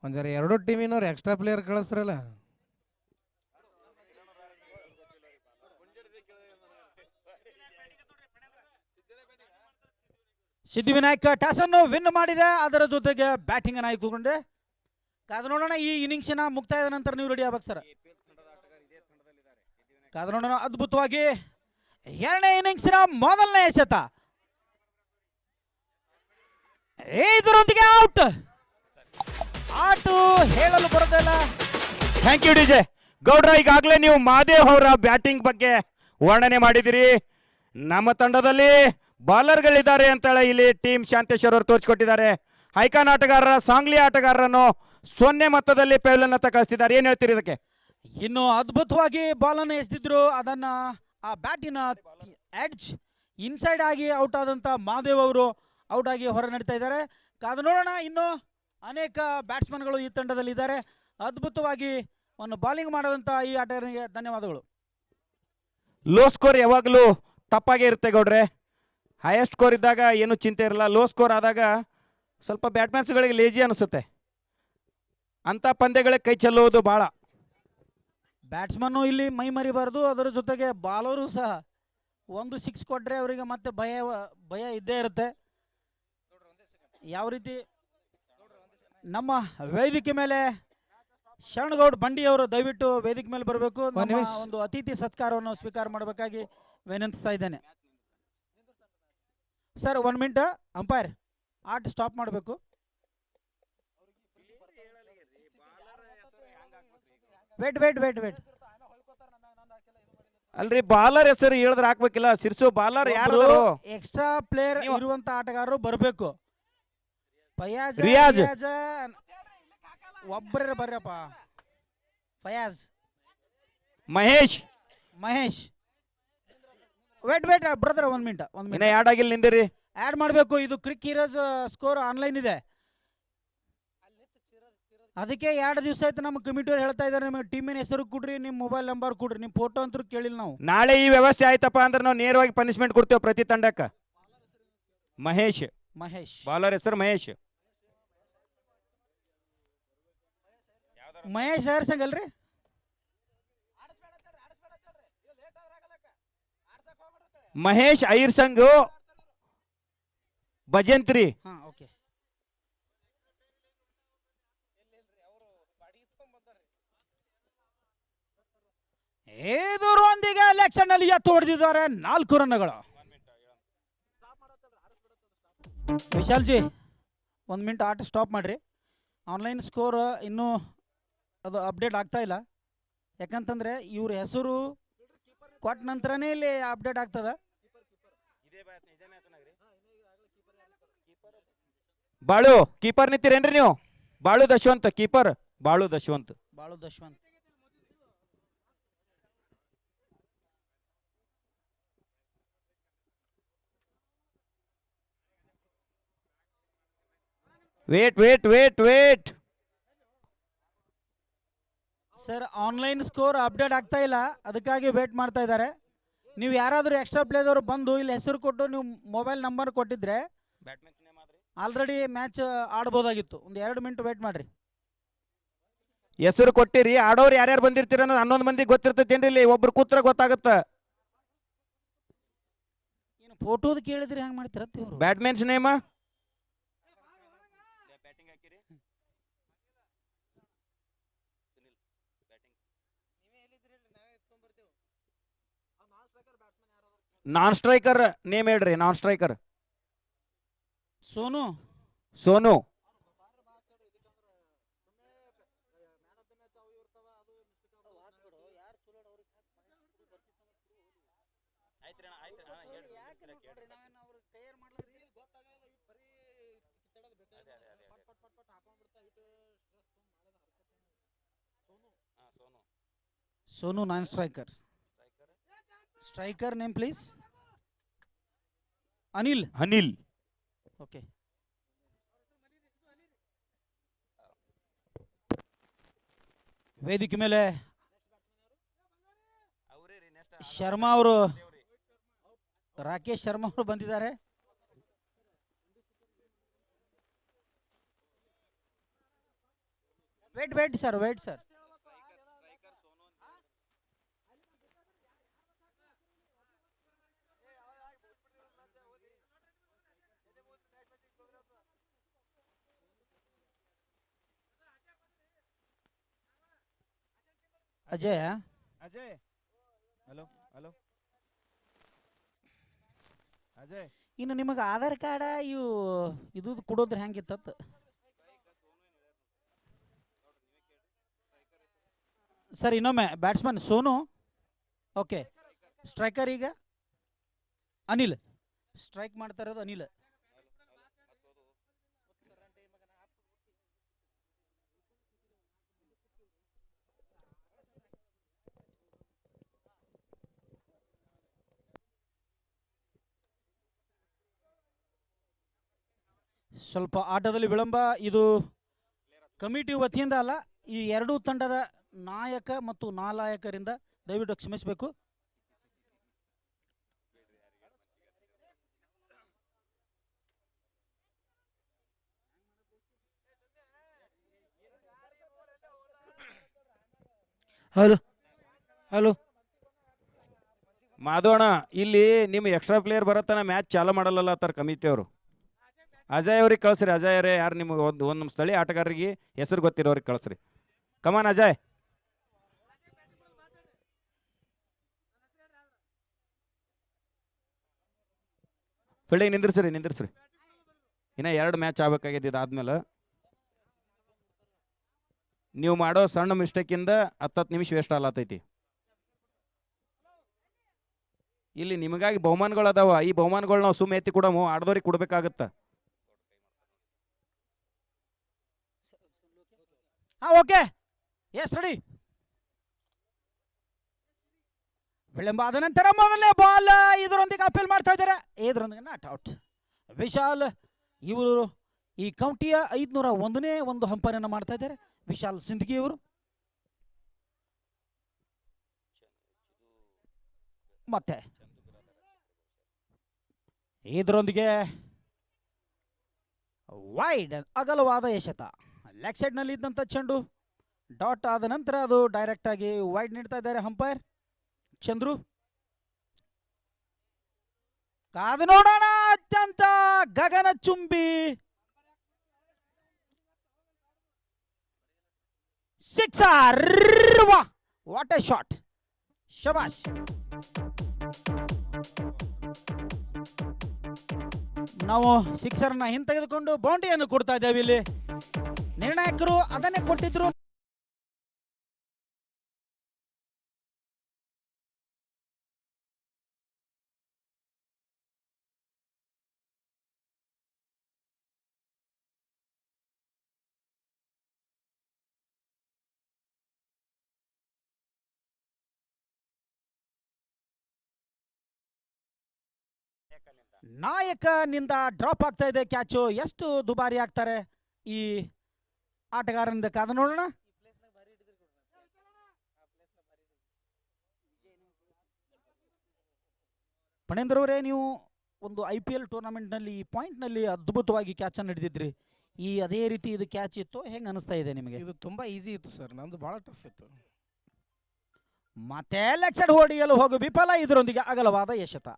ಒಂದ್ ಜರ ಎರಡು ಟೀಮಿನವ್ರು ಎಕ್ಸ್ಟ್ರಾ ಪ್ಲೇಯರ್ ಕಳಿಸ್ರಲ್ಲ. ಸಿದ್ಧಿವಿನಾಯಕ್ ಟಾಸ್ ಅನ್ನು ವಿನ್ ಮಾಡಿದೆ, ಅದರ ಜೊತೆಗೆ ಬ್ಯಾಟಿಂಗ್ ಅನ್ನು ಆಯ್ದುಕೊಂಡೆ. ಕಾದು ನೋಡೋಣ ಈ ಇನ್ನಿಂಗ್ಸಿನ ಮುಕ್ತಾಯದ ನಂತರ ನೀವು ರೆಡಿ ಆಗ್ಬೇಕು ಸರ್. ಕಾದು ನೋಡೋಣ. ಅದ್ಭುತವಾಗಿ ಎರಡನೇ ಇನ್ನಿಂಗ್ಸಿನ ಮೊದಲನೇ ಎಸೆತ, ಇದರೊಂದಿಗೆ ಔಟ್. ಆಟ ಹೇಳಲು ಬರೋದಿಲ್ಲ. ಥ್ಯಾಂಕ್ ಯು ಡಿಜೆ ಗೌಡ್ರ. ಈಗಾಗಲೇ ನೀವು ಮಹಾದೇವ್ ಅವರ ಬ್ಯಾಟಿಂಗ್ ಬಗ್ಗೆ ವರ್ಣನೆ ಮಾಡಿದಿರಿ. ನಮ್ಮ ತಂಡದಲ್ಲಿ ಬಾಲರ್ಗಳಿದ್ದಾರೆ ಅಂತೇಳಿ ಇಲ್ಲಿ ಟೀಮ್ ಶಾಂತೇಶ್ವರ್ ಅವರು ತೋರಿಸ್ಕೊಟ್ಟಿದ್ದಾರೆ. ಹೈಕಾನ್ ಆಟಗಾರರ ಸಾಂಗ್ಲಿ ಆಟಗಾರರನ್ನು 0 ಮೊತ್ತದಲ್ಲಿ ಪೇಲನ್ನ ಕಳಿಸ್ತಿದ್ದಾರೆ. ಏನ್ ಹೇಳ್ತೀರಿ ಇದಕ್ಕೆ? ಇನ್ನು ಅದ್ಭುತವಾಗಿ ಬಾಲ್ ಅನ್ನು ಎಸೆದಿದ್ರು, ಅದನ್ನ ಆ ಬ್ಯಾಟಿನ ಎಡ್ಜ್ ಇನ್ಸೈಡ್ ಆಗಿ ಔಟ್ ಆದಂತ ಮಹಾದೇವ್ ಅವರು ಔಟ್ ಆಗಿ ಹೊರ ನಡೀತಾ ಇದ್ದಾರೆ. ಕಾದು ನೋಡೋಣ. ಇನ್ನು ಅನೇಕ ಬ್ಯಾಟ್ಸ್ಮನ್ಗಳು ಈ ತಂಡದಲ್ಲಿ ಇದ್ದಾರೆ. ಅದ್ಭುತವಾಗಿ ಒಂದು ಬಾಲಿಂಗ್ ಮಾಡದಂತ ಈ ಆಟಗಾರನಿಗೆ ಧನ್ಯವಾದಗಳು. ಲೋ ಸ್ಕೋರ್ ಯಾವಾಗಲೂ ತಪ್ಪಾಗೇ ಇರುತ್ತೆ ಗೌಡ್ರೆ. ಹೈಯೆಸ್ಟ್ ಸ್ಕೋರ್ ಇದ್ದಾಗ ಏನು ಚಿಂತೆ ಇರಲ್ಲ. ಲೋ ಸ್ಕೋರ್ ಆದಾಗ ಸ್ವಲ್ಪ ಬ್ಯಾಟ್ಸ್ಮನ್ಸ್ಗಳಿಗೆ ಲೇಜಿ ಅನಿಸುತ್ತೆ. ಅಂತ ಪಂದ್ಯಗಳಿಗೆ ಕೈ ಚೆಲ್ಲುವುದು ಭಾಳ. ಬ್ಯಾಟ್ಸ್ಮನ್ನು ಇಲ್ಲಿ ಮೈ ಮರಿಬಾರ್ದು, ಅದರ ಜೊತೆಗೆ ಬಾಲರು ಸಹ ಒಂದು 6 ಕೊಟ್ರೆ ಅವರಿಗೆ ಮತ್ತೆ ಭಯ ಇದ್ದೇ ಇರುತ್ತೆ. ಯಾವ ರೀತಿ ನಮ್ಮ ವೇದಿಕೆ ಮೇಲೆ ಶರಣಗೌಡ್ ಬಂಡಿ ಅವರು ದಯವಿಟ್ಟು ವೇದಿಕೆ ಮೇಲೆ ಬರಬೇಕು. ಒಂದು ಅತಿಥಿ ಸತ್ಕಾರವನ್ನು ಸ್ವೀಕಾರ ಮಾಡಬೇಕಾಗಿ ವಿನಂತಿಸ್ತಾ ಇದ್ದೇನೆ ಸರ್. 1 ಮಿನಿಟ್ ಅಂಪೈರ್ ಆಟ ಸ್ಟಾಪ್ ಮಾಡಬೇಕು. ವೇಟ್ ಅಲ್ರಿ, ಬಾಲರ್ ಹೆಸರು ಹೇಳಿದ್ರೆ ಹಾಕ್ಬೇಕಿಲ್ಲ. ಸಿರ್ಸು ಬಾಲರ್ ಯಾರು? ಎಕ್ಸ್ಟ್ರಾ ಪ್ಲೇಯರ್ ಇರುವಂತ ಆಟಗಾರರು ಬರಬೇಕು. ರಿಯಾಜ್ ಒಬ್ಬರೇ ಬರ್ರಪ್ಪ. Fayaz, Mahesh wait brother 1 minute ಆಡ್ ಆಗಿಲ್ಲ ನಿಂದಿರಿ. ಆಡ್ ಮಾಡಬೇಕು. ಇದು ಕ್ರಿಕ್ ಹೀರೋಸ್ ಸ್ಕೋರ್ ಆನ್ಲೈನ್ ಇದೆ, ಅದಕ್ಕೆ 2 ದಿವಸ ಆಯ್ತು ನಮ್ಮ ಕಮಿಟಿಯವ್ರು ಹೇಳ್ತಾ ಇದ್ದಾರೆ ನಿಮಗೆ ಟೀಮಿನ ಹೆಸರು ಕೊಡ್ರಿ, ನಿಮ್ಮ ಮೊಬೈಲ್ ನಂಬರ್ ಕೊಡ್ರಿ, ನಿಮ್ಮ ಫೋಟೋ ಅಂತೂ ಕೇಳಿಲ್ಲ ನಾವು. ನಾಳೆ ಈ ವ್ಯವಸ್ಥೆ ಆಯ್ತಪ್ಪ ಅಂದ್ರೆ ನಾವು ನೇರವಾಗಿ ಪನಿಷ್ಮೆಂಟ್ ಕೊಡ್ತೇವೆ ಪ್ರತಿ ತಂಡಕ್ಕೆ. ಮಹೇಶ್ ಬಾಲರ್ ಹೆಸರು ಮಹೇಶ್ ಹರ್ಸಂಗಲ್ರಿ. ಮಹೇಶ್ ಐರ್ಸಂಗ್ ಭಜಂತ್ರಿ. ಓಕೆ. ಇದರೊಂದಿಗೆ ಎಲೆಕ್ಷನ್ ನಲ್ಲಿ ಎತ್ತು ಹೊಡೆದಿದ್ದಾರೆ 4 ರನ್ಗಳು. ವಿಶಾಲ್ ಜಿ 1 ಮಿನಿಟ್ ಆಟ ಸ್ಟಾಪ್ ಮಾಡ್ರಿ. ಆನ್ಲೈನ್ ಸ್ಕೋರ್ ಇನ್ನೂ ಅದು ಅಪ್ಡೇಟ್ ಆಗ್ತಾ ಇಲ್ಲ. ಯಾಕಂತಂದ್ರೆ ಇವ್ರ ಹೆಸರು ಕೊಟ್ಟ ನಂತರನೇ ಇಲ್ಲಿ ಅಪ್ಡೇಟ್ ಆಗ್ತದ. ಬಾಳು ಕೀಪರ್ ನಿಂತಿರೇನ್ರಿ ನೀವು? ಬಾಳು Dashavant keeper. Balu Dashavant wait sir, online score update ಆಗ್ತಾ ಇಲ್ಲ, ಅದಕ್ಕಾಗಿ ವೇಟ್ ಮಾಡ್ತಾ ಇದ್ದಾರೆ. ನೀವು ಯಾರಾದರೂ ಎಕ್ಸ್ಟ್ರಾ ಪ್ಲೇದವರು ಬಂದು ಇಲ್ಲಿ ಹೆಸರು ಕೊಟ್ಟು ನೀವು ಮೊಬೈಲ್ ನಂಬರ್ ಕೊಟ್ಟಿದ್ರೆ ಆಲ್ರೆಡಿ ಮ್ಯಾಚ್ ಆಡ್ಬೋದಾಗಿತ್ತು. ಒಂದು 2 ಮಿನಿಟ್ ವೇಟ್ ಮಾಡ್ರಿ. ಹೆಸರು ಕೊಟ್ಟಿರಿ, ಆಡೋರು ಯಾರ್ಯಾರು ಬಂದಿರ್ತೀರ ಅನ್ನೋದು 11 ಮಂದಿ ಗೊತ್ತಿರ್ತೈತೇನ್ರಿ? ಇಲ್ಲಿ ಒಬ್ರು ಕೂತ್ರ ಗೊತ್ತಾಗತ್ತ. ಫೋಟೋದ್ ಕೇಳಿದ್ರಿ ಹೆಂಗ್ ಮಾಡ್ತೀರ? ಬ್ಯಾಟ್ಮನ್ಸ್ ನೇಮ ನಾನ್ ಸ್ಟ್ರೈಕರ್ ನೇಮ್ ಹೇಳ್ರಿ. Non striker Sonu. Sonu non striker name please. Anil. Okay. ವೇದಿಕೆ ಮೇಲೆ ಶರ್ಮಾ ಅವರು ರಾಕೇಶ್ ಶರ್ಮಾ ಅವರು ಬಂದಿದ್ದಾರೆ. Wait sir. Ajay hello Ajay, ಇನ್ನು ನಿಮಗೆ ಆಧಾರ್ ಕಾರ್ಡ ಇದು ಕೊಡೋದ್ರ ಹೆಂಗಿತ್ತ? ಸರ್ ಇನ್ನೊಮ್ಮೆ ಬ್ಯಾಟ್ಸ್ಮನ್ ಸೋನು. ಓಕೆ, ಸ್ಟ್ರೈಕರ್ ಈಗ ಅನಿಲ್. ಸ್ಟ್ರೈಕ್ ಮಾಡ್ತಾ ಇರೋದು ಅನಿಲ್. ಸ್ವಲ್ಪ ಆಟದಲ್ಲಿ ವಿಳಂಬ. ಇದು ಕಮಿಟಿ ವತಿಯಿಂದ ಅಲ್ಲ, ಈ ಎರಡೂ ತಂಡದ ನಾಯಕ ಮತ್ತು ನಾಲಾಯಕರಿಂದ ದಯವಿಟ್ಟು ಕ್ಷಮಿಸಬೇಕು. ಹಲೋ ಮಾಧವಣ್ಣ, ಇಲ್ಲಿ ನಿಮ್ಮ ಎಕ್ಸ್ಟ್ರಾ ಪ್ಲೇಯರ್ ಬರತ್ತಾನ ಮ್ಯಾಚ್ ಚಾಲು ಮಾಡಲ್ಲ ಅಂತಾರೆ ಕಮಿಟಿಯವರು. ಅಜಯ್ ಅವ್ರಿಗೆ ಕಳಿಸ್ರಿ. ಅಜಯ್ ಅವರೇ ಯಾರು ನಿಮಗೆ ಒಂದು ನಮ್ಮ ಸ್ಥಳೀಯ ಆಟಗಾರರಿಗೆ ಹೆಸರು ಗೊತ್ತಿರೋರಿಗೆ ಕಳಿಸ್ರಿ. ಕಮಾನ್ ಅಜಯ್. ಫೀಲ್ಡಿಗೆ ನಿಂದ್ರಿಸ್ರಿ. ಇನ್ನು 2 ಮ್ಯಾಚ್ ಆಗ್ಬೇಕಾಗಿದೆ. ಇದಾದ್ಮೇಲೆ ನೀವು ಮಾಡೋ ಸಣ್ಣ ಮಿಸ್ಟೇಕಿಂದ 10 ನಿಮಿಷ ವೇಸ್ಟ್ ಆಗ್ಲತ್ತೈತಿ. ಇಲ್ಲಿ ನಿಮಗಾಗಿ ಬಹುಮಾನಗಳು ಅದಾವ. ಈ ಬಹುಮಾನಗಳು ನಾವು ಸುಮ್ಮ ಎತ್ತಿ ಕೊಡಮು, ಆಡ್ದವ್ರಿಗೆ ಕೊಡ್ಬೇಕಾಗತ್ತ. Okay, yes ready. ವಿಳಂಬ ಆದ ನಂತರ ಮೊದಲನೇ ಬಾಲ್ ಇದರೊಂದಿಗೆ ಅಪೀಲ್ ಮಾಡ್ತಾ ಇದ್ದಾರೆ. ಇದರೊಂದಿಗೆ ನಾಟ್ ಔಟ್. ವಿಶಾಲ್ ಇವರು ಈ ಕೌಂಟಿಯ 501ನೇ ಒಂದು ಹಂಪನನ್ನು ಮಾಡ್ತಾ ಇದ್ದಾರೆ. ವಿಶಾಲ್ ಸಿಂದಗಿ ಅವರು. ಮತ್ತೆ ಇದರೊಂದಿಗೆ ವೈಡ್ ಅಗಲವಾದ ಎಸೆತ. ಲೆಗ್ ಸೈಡ್ ನಲ್ಲಿ ಇದ್ದಂತ ಚೆಂಡು ಡಾಟ್ ಆದ ನಂತರ ಅದು ಡೈರೆಕ್ಟ್ ಆಗಿ ವೈಡ್ ನೀಡ್ತಾ ಇದ್ದಾರೆ ಅಂಪೈರ್ ಚಂದ್ರು. ಕಾದು ನೋಡೋಣ. ಅತ್ಯಂತ ಗಗನ ಚುಂಬಿ ಸಿಕ್ಸರ್. What a shot. ಶಬಾಷ್. ನಾವು ಸಿಕ್ಸರ್ನ ಹಿಂತೆಗೆದುಕೊಂಡು ಬೌಂಡ್ರಿಯನ್ನು ಕೊಡ್ತಾ ಇದ್ದೇವೆ. ಇಲ್ಲಿ ನಿರ್ಣಾಯಕರು ಅದನ್ನೇ ಕೊಟ್ಟಿದ್ರು. ನಾಯಕನಿಂದ ಡ್ರಾಪ್ ಆಗ್ತಾ ಇದೆ ಕ್ಯಾಚು. ಎಷ್ಟು ದುಬಾರಿ ಆಗ್ತಾರೆ ಈ ಆಟಗಾರನಿಂದ ಕಾದು ನೋಡೋಣ. ಪಣೇಂದ್ರ ಅವರೇ, ನೀವು ಒಂದು IPL ಟೂರ್ನಮೆಂಟ್ನಲ್ಲಿ ಈ ಪಾಯಿಂಟ್ನಲ್ಲಿ ಅದ್ಭುತವಾಗಿ ಕ್ಯಾಚ್ ಅನ್ನು ಹಿಡಿದಿದ್ರಿ. ಅದೇ ರೀತಿ ಇದು ಕ್ಯಾಚ್ ಇತ್ತು, ಹೆಂಗೆ ಅನಿಸ್ತಾ ಇದೆ ನಿಮಗೆ? ಇದು ತುಂಬಾ ಈಸಿ ಇತ್ತು ಸರ್, ನಂದು ಬಹಳ ಟಫ್ ಇತ್ತು. ಮತ್ತೆ ಲೆಗ್ ಸೈಡ್ ಹೊಡೆಯಲು ಹೋಗು ವಿಫಲ. ಇದರೊಂದಿಗೆ ಅಗಲವಾದ ಎಸೆತ.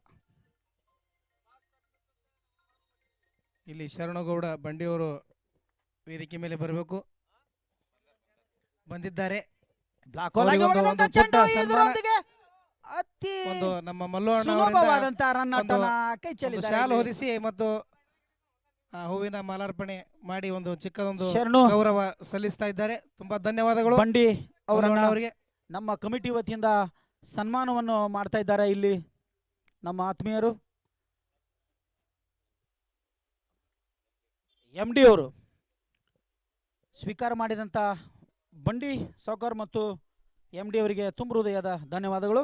ಇಲ್ಲಿ ಶರಣಗೌಡ ಬಂಡಿಯವರು ವೇದಿಕೆ ಮೇಲೆ ಬರಬೇಕು. ಬಂದಿದ್ದಾರೆ. ಬ್ಲಾಕ್ ಒಂದು ನಮ್ಮ ಮಲ್ಲಣ್ಣ ಸುಲಭವಾದಂತ ರನ್ ಕೈ ಶಾಲು ಹೊದಿಸಿ ಮತ್ತು ಹೂವಿನ ಮಾಲಾರ್ಪಣೆ ಮಾಡಿ ಒಂದು ಚಿಕ್ಕದೊಂದು ಶರಣು ಗೌರವ ಸಲ್ಲಿಸ್ತಾ ಇದ್ದಾರೆ. ತುಂಬಾ ಧನ್ಯವಾದಗಳು ಬಂಡಿ ಅವರಿಗೆ. ನಮ್ಮ ಕಮಿಟಿ ವತಿಯಿಂದ ಸನ್ಮಾನವನ್ನು ಮಾಡ್ತಾ ಇದ್ದಾರೆ ಇಲ್ಲಿ ನಮ್ಮ ಆತ್ಮೀಯರು. MD ಅವರು ಸ್ವೀಕಾರ ಮಾಡಿದಂಥ ಬಂಡಿ ಸಾವ್ಕಾರ್ ಮತ್ತು MD ಅವರಿಗೆ ತುಂಬ ಹೃದಯದ ಧನ್ಯವಾದಗಳು.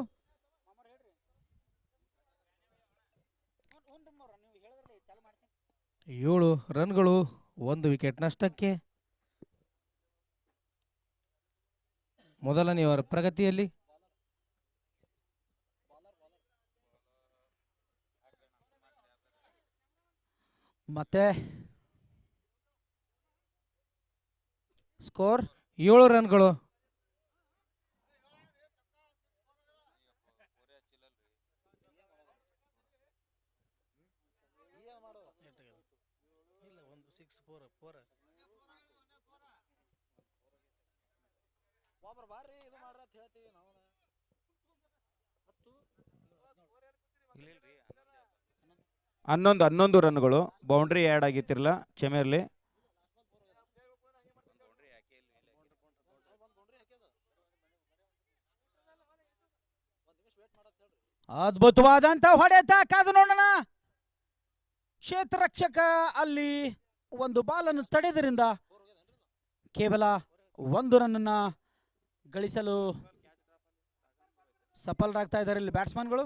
7 ರನ್ಗಳು, 1 ವಿಕೆಟ್ ನಷ್ಟಕ್ಕೆ ಮೊದಲನೇ ಓವರ್ ಪ್ರಗತಿಯಲ್ಲಿ. ಮತ್ತೆ ಸ್ಕೋರ್ 7 ರನ್ಗಳು. ಒಬ್ರು ಬಾರ್ರಿ ಇದು ಮಾಡ್ರಿ ಅಂತ ಹೇಳ್ತೀವಿ ನಾವು. 11 ರನ್ಗಳು. ಬೌಂಡ್ರಿ ಆ್ಯಡ್ ಆಗಿತ್ತಿರಲ್ಲ, ಕ್ಷಮೆ ಇರಲಿ. ಅದ್ಭುತವಾದಂತ ಹೊಡೆತ. ಕಾದು ನೋಡೋಣ. ಕ್ಷೇತ್ರ ರಕ್ಷಕ ಅಲ್ಲಿ ಒಂದು ಬಾಲನ್ನು ತಡೆದರಿಂದ ಕೇವಲ 1 ರನ್ನ ಗಳಿಸಲು ಸಫಲರಾಗ್ತಾ ಇದ್ದಾರೆ ಇಲ್ಲಿ ಬ್ಯಾಟ್ಸ್ಮನ್ಗಳು.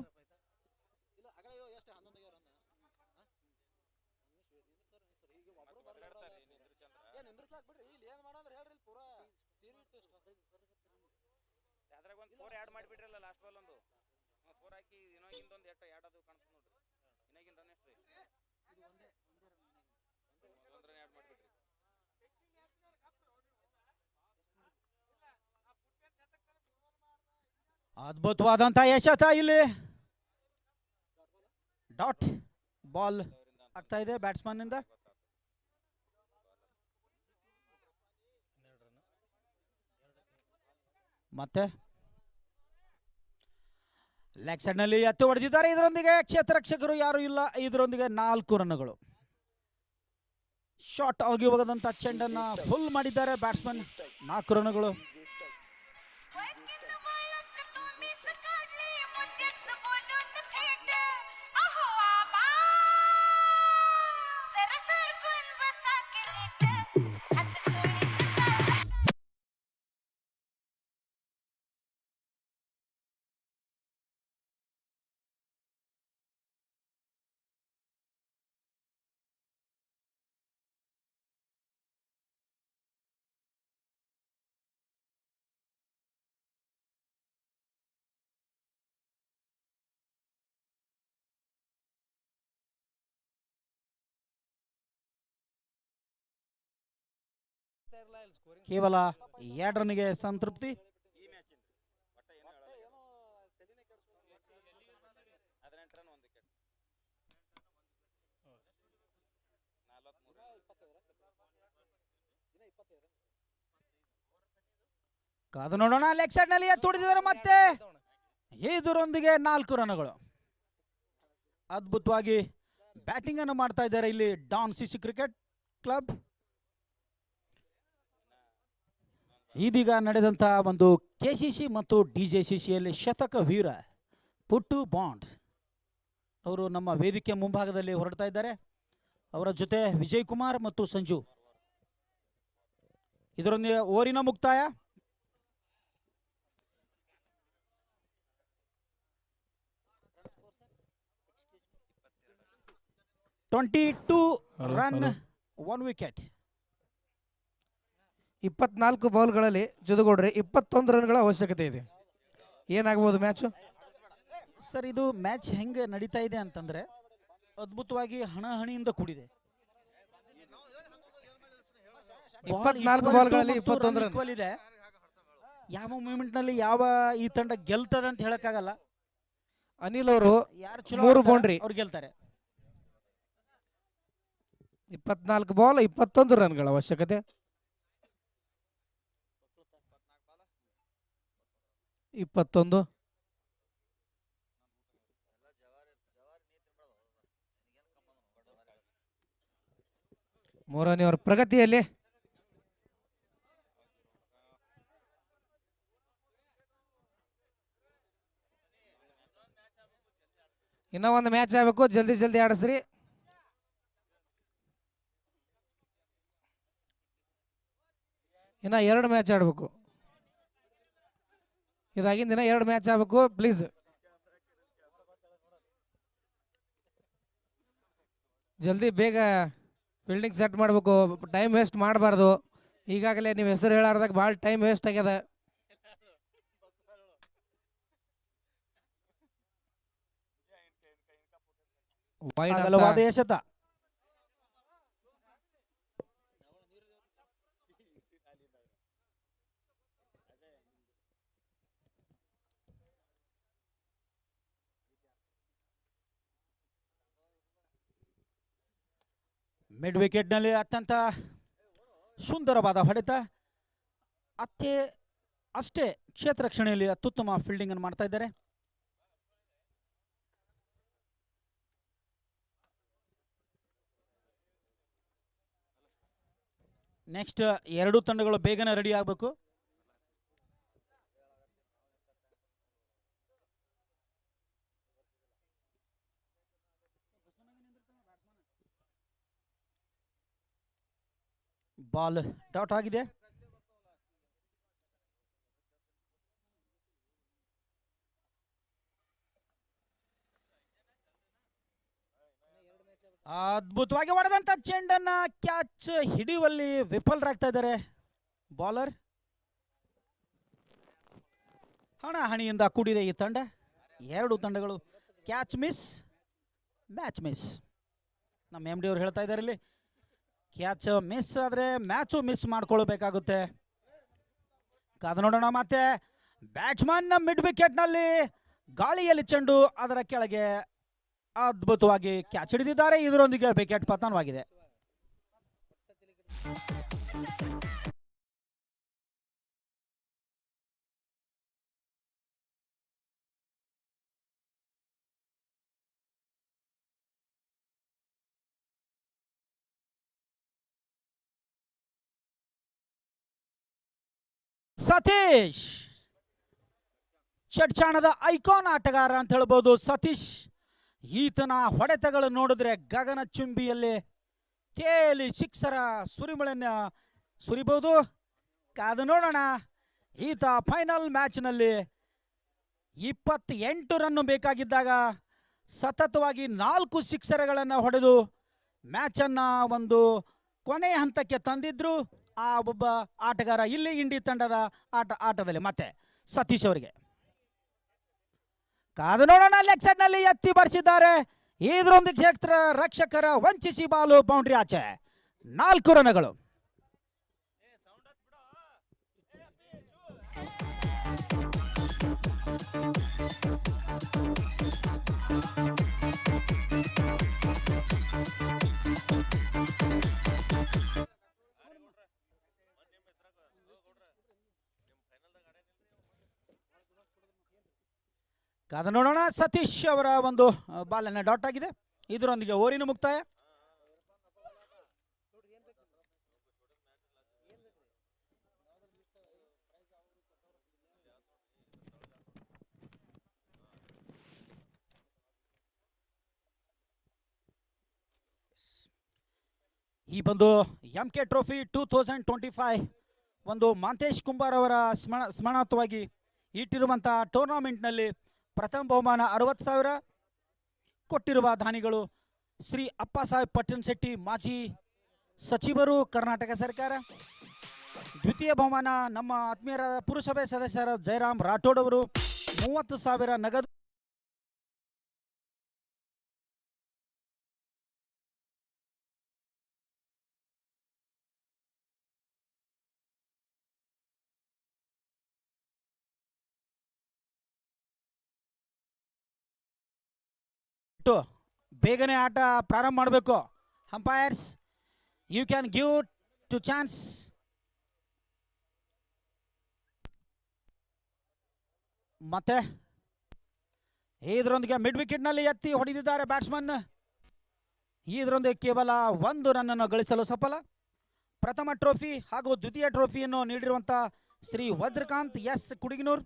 ಅದ್ಭುತವಾದಂತ ಯಶತ ಇಲ್ಲಿ ಡಾಟ್ ಬಾಲ್ ಆಗ್ತಾ ಇದೆ ಬ್ಯಾಟ್ಸ್ಮನ್ ನಿಂದ. ಮತ್ತೆ ಲೆಗ್ ಸೈಡ್ ನಲ್ಲಿ ಎತ್ತು ಹೊಡೆದಿದ್ದಾರೆ. ಇದರೊಂದಿಗೆ ಕ್ಷೇತ್ರ ರಕ್ಷಕರು ಯಾರು ಇಲ್ಲ. ಇದರೊಂದಿಗೆ 4 ರನ್ಗಳು. ಶಾರ್ಟ್ ಆಗಿ ಹೋಗದಂತ ಚೆಂಡನ್ನ ಫುಲ್ ಮಾಡಿದ್ದಾರೆ ಬ್ಯಾಟ್ಸ್ಮನ್. 4 ರನ್ಗಳು. ಕೇವಲ 2 ರನ್ನಿಗೆ ಸಂತೃಪ್ತಿ. ಕಾದು ನೋಡೋಣ. ಲೆಗ್ ಸೈಡ್ ನಲ್ಲಿ ಎತ್ತುಡಿದಿದ್ದಾರೆ. ಮತ್ತೆ ಇದರೊಂದಿಗೆ 4 ರನ್ಗಳು. ಅದ್ಭುತವಾಗಿ ಬ್ಯಾಟಿಂಗ್ ಅನ್ನು ಮಾಡ್ತಾ ಇದ್ದಾರೆ ಇಲ್ಲಿ ಡಾನ್ ಸಿಸಿ ಕ್ರಿಕೆಟ್ ಕ್ಲಬ್. ಇದೀಗ ನಡೆದಂತ ಒಂದು ಕೆಸಿಸಿ ಮತ್ತು ಡಿಜೆಸಿಸಿಯಲ್ಲಿ ಶತಕ ವೀರ ಪುಟ್ಟು ಬಾಂಡ್ ಅವರು ನಮ್ಮ ವೇದಿಕೆ ಮುಂಭಾಗದಲ್ಲಿ ಹೊರಡ್ತಾ ಇದ್ದಾರೆ. ಅವರ ಜೊತೆ ವಿಜಯ್ ಕುಮಾರ್ ಮತ್ತು ಸಂಜು. ಇದರೊಂದಿಗೆ ಓರಿನ ಮುಕ್ತಾಯ. (22 ರನ್ 1 ವಿಕೆಟ್). 24 ಬಾಲ್ಗಳಲ್ಲಿ ಜೊತೆಗೂಡ್ರೆ 21 ರನ್ಗಳ ಅವಶ್ಯಕತೆ ಇದೆ. ಏನಾಗಬಹುದು ಮ್ಯಾಚ್ ಸರ್? ಇದು ಮ್ಯಾಚ್ ಹೆಂಗೆ ನಡೀತಾ ಇದೆ ಅಂತಂದ್ರೆ ಅದ್ಭುತವಾಗಿ ಹಣಾಹಣಿಯಿಂದ ಕೂಡಿದೆ. 24 ಬಾಲ್ಗಳಲ್ಲಿ 21 ರನ್ ಇದೆ. ಯಾವ ಮೂಮೆಂಟ್ ನಲ್ಲಿ ಯಾವ ಈ ತಂಡ ಗೆಲ್ತದ ಅಂತ ಹೇಳಕ್ಕಾಗಲ್ಲ. ಅನಿಲ್ ಅವರು ಯಾರು ಚಲೋ 3 ಬೌಂಡ್ರಿ ಅವ್ರು ಗೆಲ್ತಾರೆ. 24 ಬಾಲ್ 21 ರನ್ಗಳ ಅವಶ್ಯಕತೆ. 21 ಮೂರನೆಯವರ ಪ್ರಗತಿಯಲ್ಲಿ ಇನ್ನ ಒಂದು ಮ್ಯಾಚ್ ಆಗಬೇಕು. ಜಲ್ದಿ ಜಲ್ದಿ ಆಡಿಸ್ರಿ. ಇನ್ನ 2 ಮ್ಯಾಚ್ ಆಡಬೇಕು. ಇದಾಗಿಂದ ದಿನ 2 ಮ್ಯಾಚ್ ಆಗಬೇಕು ಪ್ಲೀಸ್. ಜಲ್ದಿ ಬೇಗ ಫೀಲ್ಡಿಂಗ್ ಸೆಟ್ ಮಾಡಬೇಕು. ಟೈಮ್ ವೇಸ್ಟ್ ಮಾಡಬಾರ್ದು. ಈಗಾಗಲೇ ನೀವು ಹೆಸರು ಹೇಳಾರ್ದಾಗ ಭಾಳ ಟೈಮ್ ವೇಸ್ಟ್ ಆಗ್ಯದ. ಅಗಲವಾದ ಎಸೆತ. ಮಿಡ್ ವಿಕೆಟ್ನಲ್ಲಿ ಅತ್ಯಂತ ಸುಂದರವಾದ ಹೊಡೆತ. ಅಷ್ಟೇ ಕ್ಷೇತ್ರ ರಕ್ಷಣೆಯಲ್ಲಿ ಅತ್ಯುತ್ತಮ ಫೀಲ್ಡಿಂಗ್ ಅನ್ನು ಮಾಡ್ತಾ ಇದ್ದಾರೆ. ನೆಕ್ಸ್ಟ್ ಎರಡು ತಂಡಗಳು ಬೇಗನೆ ರೆಡಿ ಆಗಬೇಕು. ಬಾಲ್ ಡಾಟ್ ಆಗಿದೆ. ಅದ್ಭುತವಾಗಿ ಹೊಡೆದಂತ ಚೆಂಡನ್ನ ಕ್ಯಾಚ್ ಹಿಡಿಯುವಲ್ಲಿ ವಿಫಲರಾಗ್ತಾ ಇದ್ದಾರೆ ಬಾಲರ್. ಹಣಾಹಣಿಯಿಂದ ಕೂಡಿದೆ ಈ ತಂಡ. ಎರಡು ತಂಡಗಳು ಕ್ಯಾಚ್ ಮಿಸ್, ಮ್ಯಾಚ್ ಮಿಸ್. ನಮ್ಮ ಎಂ ಡಿ ಅವರು ಹೇಳ್ತಾ ಇದ್ದಾರೆ ಇಲ್ಲಿ ಕ್ಯಾಚ್ ಮಿಸ್ ಆದರೆ ಮ್ಯಾಚು ಮಿಸ್ ಮಾಡ್ಕೊಳ್ಬೇಕಾಗುತ್ತೆ. ಕಾದು ನೋಡೋಣ. ಮತ್ತೆ ಬ್ಯಾಟ್ಸ್ಮನ್ ಮಿಡ್ ವಿಕೆಟ್ನಲ್ಲಿ ಗಾಳಿಯಲ್ಲಿ ಚೆಂಡು ಅದರ ಕೆಳಗೆ ಅದ್ಭುತವಾಗಿ ಕ್ಯಾಚ್ ಹಿಡಿದಿದ್ದಾರೆ. ಇದರೊಂದಿಗೆ ವಿಕೆಟ್ ಪತನವಾಗಿದೆ. ಸತೀಶ್ ಚಡ್ಚಾಣದ ಐಕಾನ್ ಆಟಗಾರ ಅಂತ ಹೇಳ್ಬೋದು ಸತೀಶ್. ಈತನ ಹೊಡೆತಗಳು ನೋಡಿದ್ರೆ ಗಗನ ಚುಂಬಿಯಲ್ಲಿ ತೇಲಿ ಸಿಕ್ಸರ ಸುರಿಮಳೆಯನ್ನ ಸುರಿಬಹುದು. ಕಾದು ನೋಡೋಣ. ಈತ ಫೈನಲ್ ಮ್ಯಾಚ್ನಲ್ಲಿ 28 ರನ್ ಬೇಕಾಗಿದ್ದಾಗ ಸತತವಾಗಿ 4 ಸಿಕ್ಸರ್ಗಳನ್ನು ಹೊಡೆದು ಮ್ಯಾಚನ್ನು ಒಂದು ಕೊನೆಯ ಹಂತಕ್ಕೆ ತಂದಿದ್ರು ಆ ಒಬ್ಬ ಆಟಗಾರ ಇಲ್ಲಿ ಇಂಡಿ ತಂಡದ ಆಟದಲ್ಲಿ ಮತ್ತೆ ಸತೀಶ್ ಅವರಿಗೆ. ಕಾದು ನೋಡೋಣ. ಲೆಗ್ ಸೈಡ್ ನಲ್ಲಿ ಎತ್ತಿ ಬರ್ಸಿದ್ದಾರೆ. ಇದರೊಂದಿಗೆ ಕ್ಷೇತ್ರ ರಕ್ಷಕರ ವಂಚಿಸಿ ಬಾಲು ಬೌಂಡ್ರಿ ಆಚೆ. 4 ರನ್ಗಳು. ಕಾದ ನೋಡೋಣ. ಸತೀಶ್ ಅವರ ಒಂದು ಬಾಲನ್ನ ಡಾಟ್ ಆಗಿದೆ. ಇದರೊಂದಿಗೆ ಓರಿನ ಮುಕ್ತಾಯ. ಈ ಒಂದು MK ಟ್ರೋಫಿ 2025 ಒಂದು ಮಾಂತೇಶ್ ಕುಂಬಾರ್ ಅವರ ಸ್ಮರಣಾರ್ಥವಾಗಿ ಇಟ್ಟಿರುವಂತಹ ಟೂರ್ನಮೆಂಟ್ನಲ್ಲಿ ಪ್ರಥಮ ಬಹುಮಾನ 60,000 ಕೊಟ್ಟಿರುವ ದಾನಿಗಳು ಶ್ರೀ ಅಪ್ಪಸಾಹೇಬ್ ಪಟ್ಟಣ ಶೆಟ್ಟಿ, ಮಾಜಿ ಸಚಿವರು, ಕರ್ನಾಟಕ ಸರ್ಕಾರ. ದ್ವಿತೀಯ ಬಹುಮಾನ ನಮ್ಮ ಆತ್ಮೀಯರಾದ ಪುರಸಭೆ ಸದಸ್ಯರ ಜಯರಾಮ್ ರಾಠೋಡ್ ಅವರು 30,000 ನಗದು. ಬೇಗನೆ ಆಟ ಪ್ರಾರಂಭ ಮಾಡಬೇಕು. Umpires you can give two chance. ಮತ್ತೆ ಇದರೊಂದಿಗೆ ಮಿಡ್ ವಿಕೆಟ್ ನಲ್ಲಿ ಎತ್ತಿ ಹೊಡೆದಿದ್ದಾರೆ ಬ್ಯಾಟ್ಸ್ಮನ್. ಇದರೊಂದಿಗೆ ಕೇವಲ 1 ರನ್ ಅನ್ನು ಗಳಿಸಲು ಸಫಲ. ಪ್ರಥಮ ಟ್ರೋಫಿ ಹಾಗೂ ದ್ವಿತೀಯ ಟ್ರೋಫಿಯನ್ನು ನೀಡಿರುವಂತಹ ಶ್ರೀ ವಜ್ರಕಾಂತ್ ಎಸ್ ಕುಡಿಗಿನೂರ್.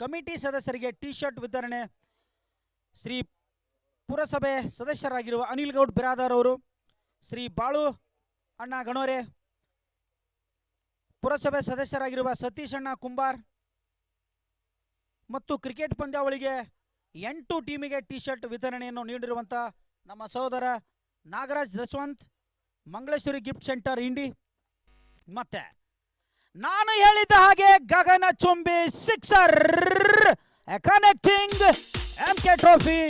ಕಮಿಟಿ ಸದಸ್ಯರಿಗೆ ಟಿ ಶರ್ಟ್ ವಿತರಣೆ ಶ್ರೀ ಪುರಸಭೆ ಸದಸ್ಯರಾಗಿರುವ ಅನಿಲ್ ಗೌಡ್ ಬಿರಾದಾರ್ ಅವರು, ಶ್ರೀ ಬಾಳು ಅಣ್ಣ ಗಣೋರೆ, ಪುರಸಭೆ ಸದಸ್ಯರಾಗಿರುವ ಸತೀಶ್ ಅಣ್ಣ ಕುಂಬಾರ್ ಮತ್ತು ಕ್ರಿಕೆಟ್ ಪಂದ್ಯಾವಳಿಗೆ 8 ಟೀಮಿಗೆ ಟಿ ಶರ್ಟ್ ವಿತರಣೆಯನ್ನು ನೀಡಿರುವಂತಹ ನಮ್ಮ ಸಹೋದರ ನಾಗರಾಜ್ ದಶವಂತ್, ಮಂಗಳೇಶ್ವರಿ ಗಿಫ್ಟ್ ಸೆಂಟರ್ ಇಂಡಿ. ಮತ್ತೆ ನಾನು ಹೇಳಿದ ಹಾಗೆ ಗಗನ ಚುಂಬಿ sixer connecting MK trophy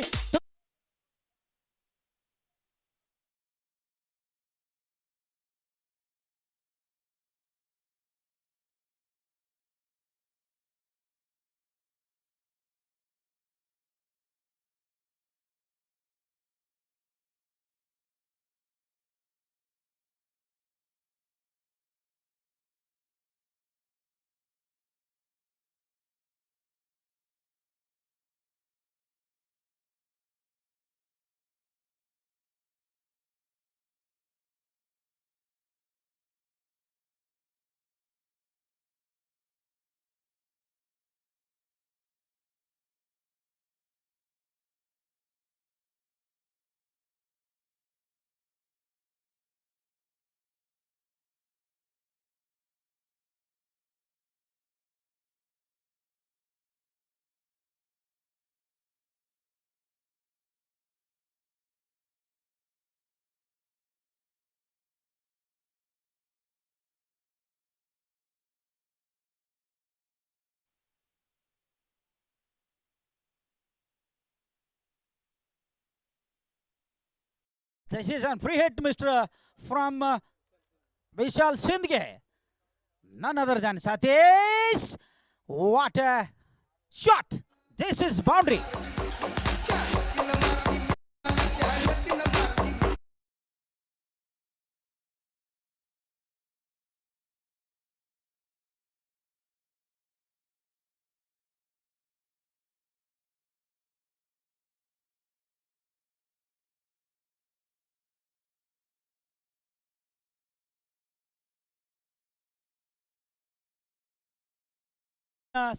This is a free hit, Mr. from Vishal Sindge. None other than Satish. What a shot! This is boundary.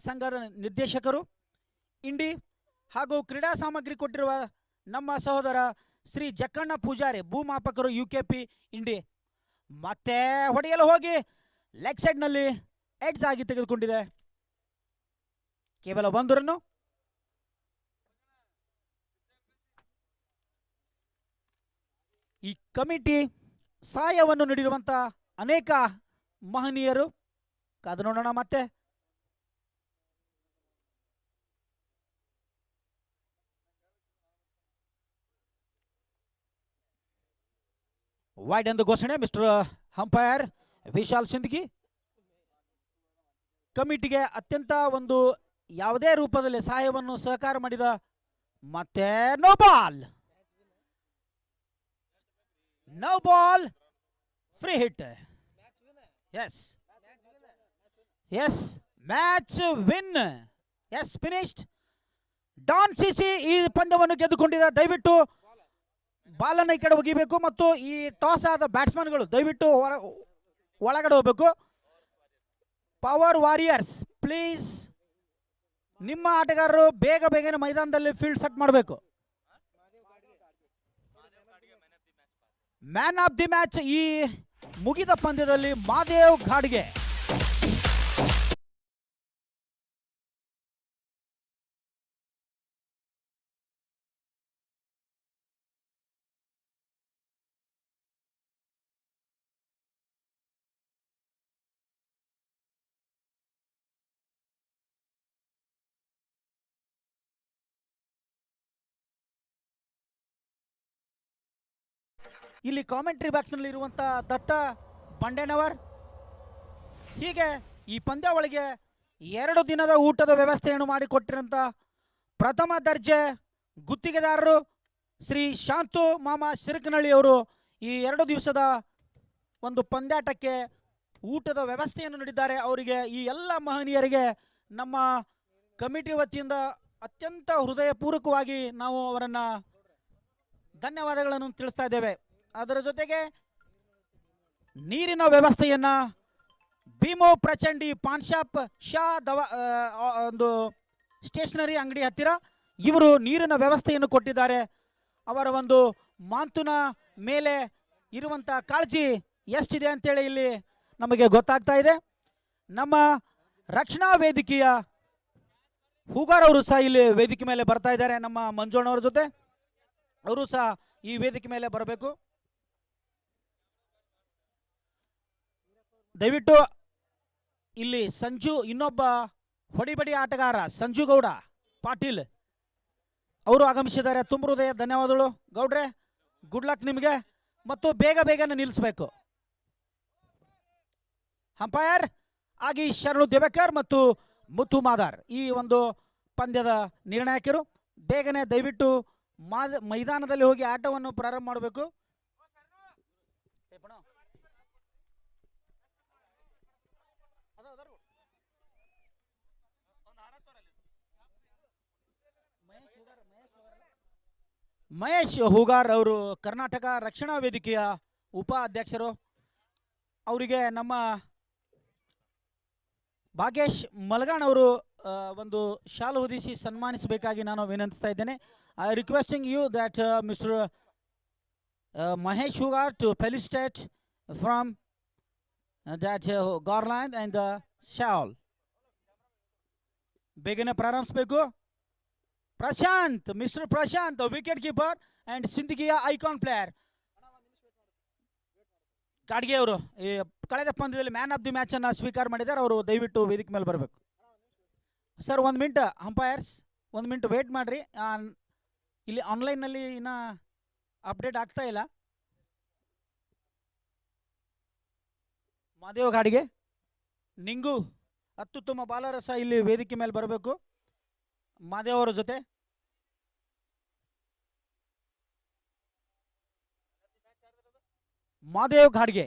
ಸಂಘದ ನಿರ್ದೇಶಕರು ಇಂಡಿ ಹಾಗೂ ಕ್ರೀಡಾ ಸಾಮಗ್ರಿ ಕೊಟ್ಟಿರುವ ನಮ್ಮ ಸಹೋದರ ಶ್ರೀ ಜಕ್ಕಣ್ಣ ಪೂಜಾರಿ ಭೂಮಾಪಕರು UKP ಇಂಡಿ ಮತ್ತೆ ಹೊಡೆಯಲು ಹೋಗಿ ಲೆಗ್ ಸೈಡ್ನಲ್ಲಿ ಎಡ್ಜ್ ಆಗಿ ತೆಗೆದುಕೊಂಡಿದೆ. ಕೇವಲ 1 ರನ್ನು. ಈ ಕಮಿಟಿ ಸಹಾಯವನ್ನು ನೀಡಿರುವಂತ ಅನೇಕ ಮಹನೀಯರು ಕಾದು ನೋಡೋಣ. ಮತ್ತೆ ವೈಡ್ ಎಂದು ಘೋಷಣೆ. ಮಿಸ್ಟರ್ ಅಂಪೈರ್ ವಿಶಾಲ್ ಸಿಂದಗಿ ಕಮಿಟಿಗೆ ಅತ್ಯಂತ ಒಂದು ಯಾವುದೇ ರೂಪದಲ್ಲಿ ಸಹಾಯವನ್ನು ಸಹಕಾರ ಮಾಡಿದ. ಮತ್ತೆ no ball free hit. Yes match win. Yes finished. Don CC ಈ ಪಂದ್ಯವನ್ನು ಗೆದ್ದುಕೊಂಡಿದೆ. ದಯವಿಟ್ಟು ಬಾಲನ್ನು ಈ ಕಡೆ ಒಗಿಬೇಕು ಮತ್ತು ಈ ಟಾಸ್ ಆದ ಬ್ಯಾಟ್ಸ್ಮನ್ಗಳು ದಯವಿಟ್ಟು ಒಳಗಡೆ ಹೋಗಬೇಕು. ಪವರ್ ವಾರಿಯರ್ಸ್ ಪ್ಲೀಸ್, ನಿಮ್ಮ ಆಟಗಾರರು ಬೇಗನೆ ಮೈದಾನದಲ್ಲಿ ಫೀಲ್ಡ್ ಸೆಟ್ ಮಾಡಬೇಕು. ಮ್ಯಾನ್ ಆಫ್ ದಿ ಮ್ಯಾಚ್ ಈ ಮುಗಿದ ಪಂದ್ಯದಲ್ಲಿ ಮಾದೇವ್ ಘಾಡ್ಗೆ. ಇಲ್ಲಿ ಕಾಮೆಂಟ್ರಿ ಬಾಕ್ಸ್ನಲ್ಲಿ ಇರುವಂಥ ದತ್ತ ಬಂಡೇನವರ್ ಹೀಗೆ ಈ ಪಂದ್ಯಾವಳಿಗೆ 2 ದಿನದ ಊಟದ ವ್ಯವಸ್ಥೆಯನ್ನು ಮಾಡಿಕೊಟ್ಟಿರಂಥ ಪ್ರಥಮ ದರ್ಜೆ ಗುತ್ತಿಗೆದಾರರು ಶ್ರೀ ಶಾಂತು ಮಾಮ ಶಿರಕನಹಳ್ಳಿ ಅವರು ಈ 2 ದಿವಸದ ಒಂದು ಪಂದ್ಯಾಟಕ್ಕೆ ಊಟದ ವ್ಯವಸ್ಥೆಯನ್ನು ನೀಡಿದ್ದಾರೆ. ಅವರಿಗೆ ಈ ಎಲ್ಲ ಮಹನೀಯರಿಗೆ ನಮ್ಮ ಕಮಿಟಿ ವತಿಯಿಂದ ಅತ್ಯಂತ ಹೃದಯಪೂರ್ವಕವಾಗಿ ನಾವು ಅವರನ್ನು ಧನ್ಯವಾದಗಳನ್ನು ತಿಳಿಸ್ತಾ ಇದ್ದೇವೆ. ಅದರ ಜೊತೆಗೆ ನೀರಿನ ವ್ಯವಸ್ಥೆಯನ್ನ ಭೀಮೋ ಪ್ರಚಂಡಿ ಪಾನ್ ಶಾಪ್ ಶಾ ದವಾ ಒಂದು ಸ್ಟೇಷನರಿ ಅಂಗಡಿ ಹತ್ತಿರ ಇವರು ನೀರಿನ ವ್ಯವಸ್ಥೆಯನ್ನು ಕೊಟ್ಟಿದ್ದಾರೆ. ಅವರ ಒಂದು ಮಾಂತುನ ಮೇಲೆ ಇರುವಂಥ ಕಾಳಜಿ ಎಷ್ಟಿದೆ ಅಂತೇಳಿ ಇಲ್ಲಿ ನಮಗೆ ಗೊತ್ತಾಗ್ತಾ ಇದೆ. ನಮ್ಮ ರಕ್ಷಣಾ ವೇದಿಕೆಯ ಹೂಗಾರ್ ಅವರು ಸಹ ಇಲ್ಲಿ ವೇದಿಕೆ ಮೇಲೆ ಬರ್ತಾ ಇದ್ದಾರೆ. ನಮ್ಮ ಮಂಜುಣ್ಣವ್ರ ಜೊತೆ ಅವರು ಸಹ ಈ ವೇದಿಕೆ ಮೇಲೆ ಬರಬೇಕು. ದಯವಿಟ್ಟು ಇಲ್ಲಿ ಸಂಜು ಇನ್ನೊಬ್ಬ ಹೊಡಿಬಡಿ ಆಟಗಾರ ಸಂಜು ಗೌಡ ಪಾಟೀಲ್ ಅವರು ಆಗಮಿಸಿದ್ದಾರೆ. ತುಂಬ ಹೃದಯ ಧನ್ಯವಾದಗಳು ಗೌಡ್ರೆ. ಗುಡ್ ಲಕ್ ನಿಮಗೆ ಮತ್ತು ಬೇಗನೆ ನಿಲ್ಲಿಸಬೇಕು. ಅಂಪೈರ್ ಆಗಿ ಶರಣು ದೇವೇಕರ್ ಮತ್ತು ಮುತ್ತು ಮಾದಾರ್ ಈ ಒಂದು ಪಂದ್ಯದ ನಿರ್ಣಾಯಕರು. ಬೇಗನೆ ದಯವಿಟ್ಟು ಮೈದಾನದಲ್ಲಿ ಹೋಗಿ ಆಟವನ್ನು ಪ್ರಾರಂಭ ಮಾಡಬೇಕು. ಮಹೇಶ್ ಹೂಗಾರ್ ಅವರು ಕರ್ನಾಟಕ ರಕ್ಷಣಾ ವೇದಿಕೆಯ ಉಪ ಅಧ್ಯಕ್ಷರು. ಅವರಿಗೆ ನಮ್ಮ ಭಾಗೇಶ್ ಮಲಗಾಣ್ ಅವರು ಒಂದು ಶಾಲು ಹೊದಿಸಿ ಸನ್ಮಾನಿಸಬೇಕಾಗಿ ನಾನು ವಿನಂತಿಸ್ತಾ ಇದ್ದೇನೆ. I requesting you that mister Mahesh Hoogar to felicitate from that garland and the shawl. ಬೇಗನೆ ಪ್ರಾರಂಭಿಸಬೇಕು. Prashant, mister Prashant wicket keeper and ಸಿಂದಗಿಯ ಐಕಾನ್ ಪ್ಲೇಯರ್. ಕಾಡ್ಗೆ ಅವರು ಈ ಕಳೆದ ಪಂದ್ಯದಲ್ಲಿ ಮ್ಯಾನ್ ಆಫ್ ದಿ ಮ್ಯಾಚ್ ಅನ್ನು ಸ್ವೀಕಾರ ಮಾಡಿದ್ದಾರೆ. ಅವರು ದಯವಿಟ್ಟು ವೇದಿಕೆ ಮೇಲೆ ಬರಬೇಕು. Sir 1 minute umpires 1 minute wait ಮಾಡಿರಿ. ಇಲ್ಲಿ ಆನ್ಲೈನ್ನಲ್ಲಿ ಇನ್ನೂ ಅಪ್ಡೇಟ್ ಆಗ್ತಾ ಇಲ್ಲ. ಮಾದೇವ್ ಘಾಡ್ಗೆ ನಿಂಗು ಅತ್ಯುತ್ತಮ ಬಾಲರಸ ಇಲ್ಲಿ ವೇದಿಕೆ ಮೇಲೆ ಬರಬೇಕು ಮಾದೇವ್ ಅವರ ಜೊತೆ. ಮಾದೇವ್ ಘಾಡ್ಗೆ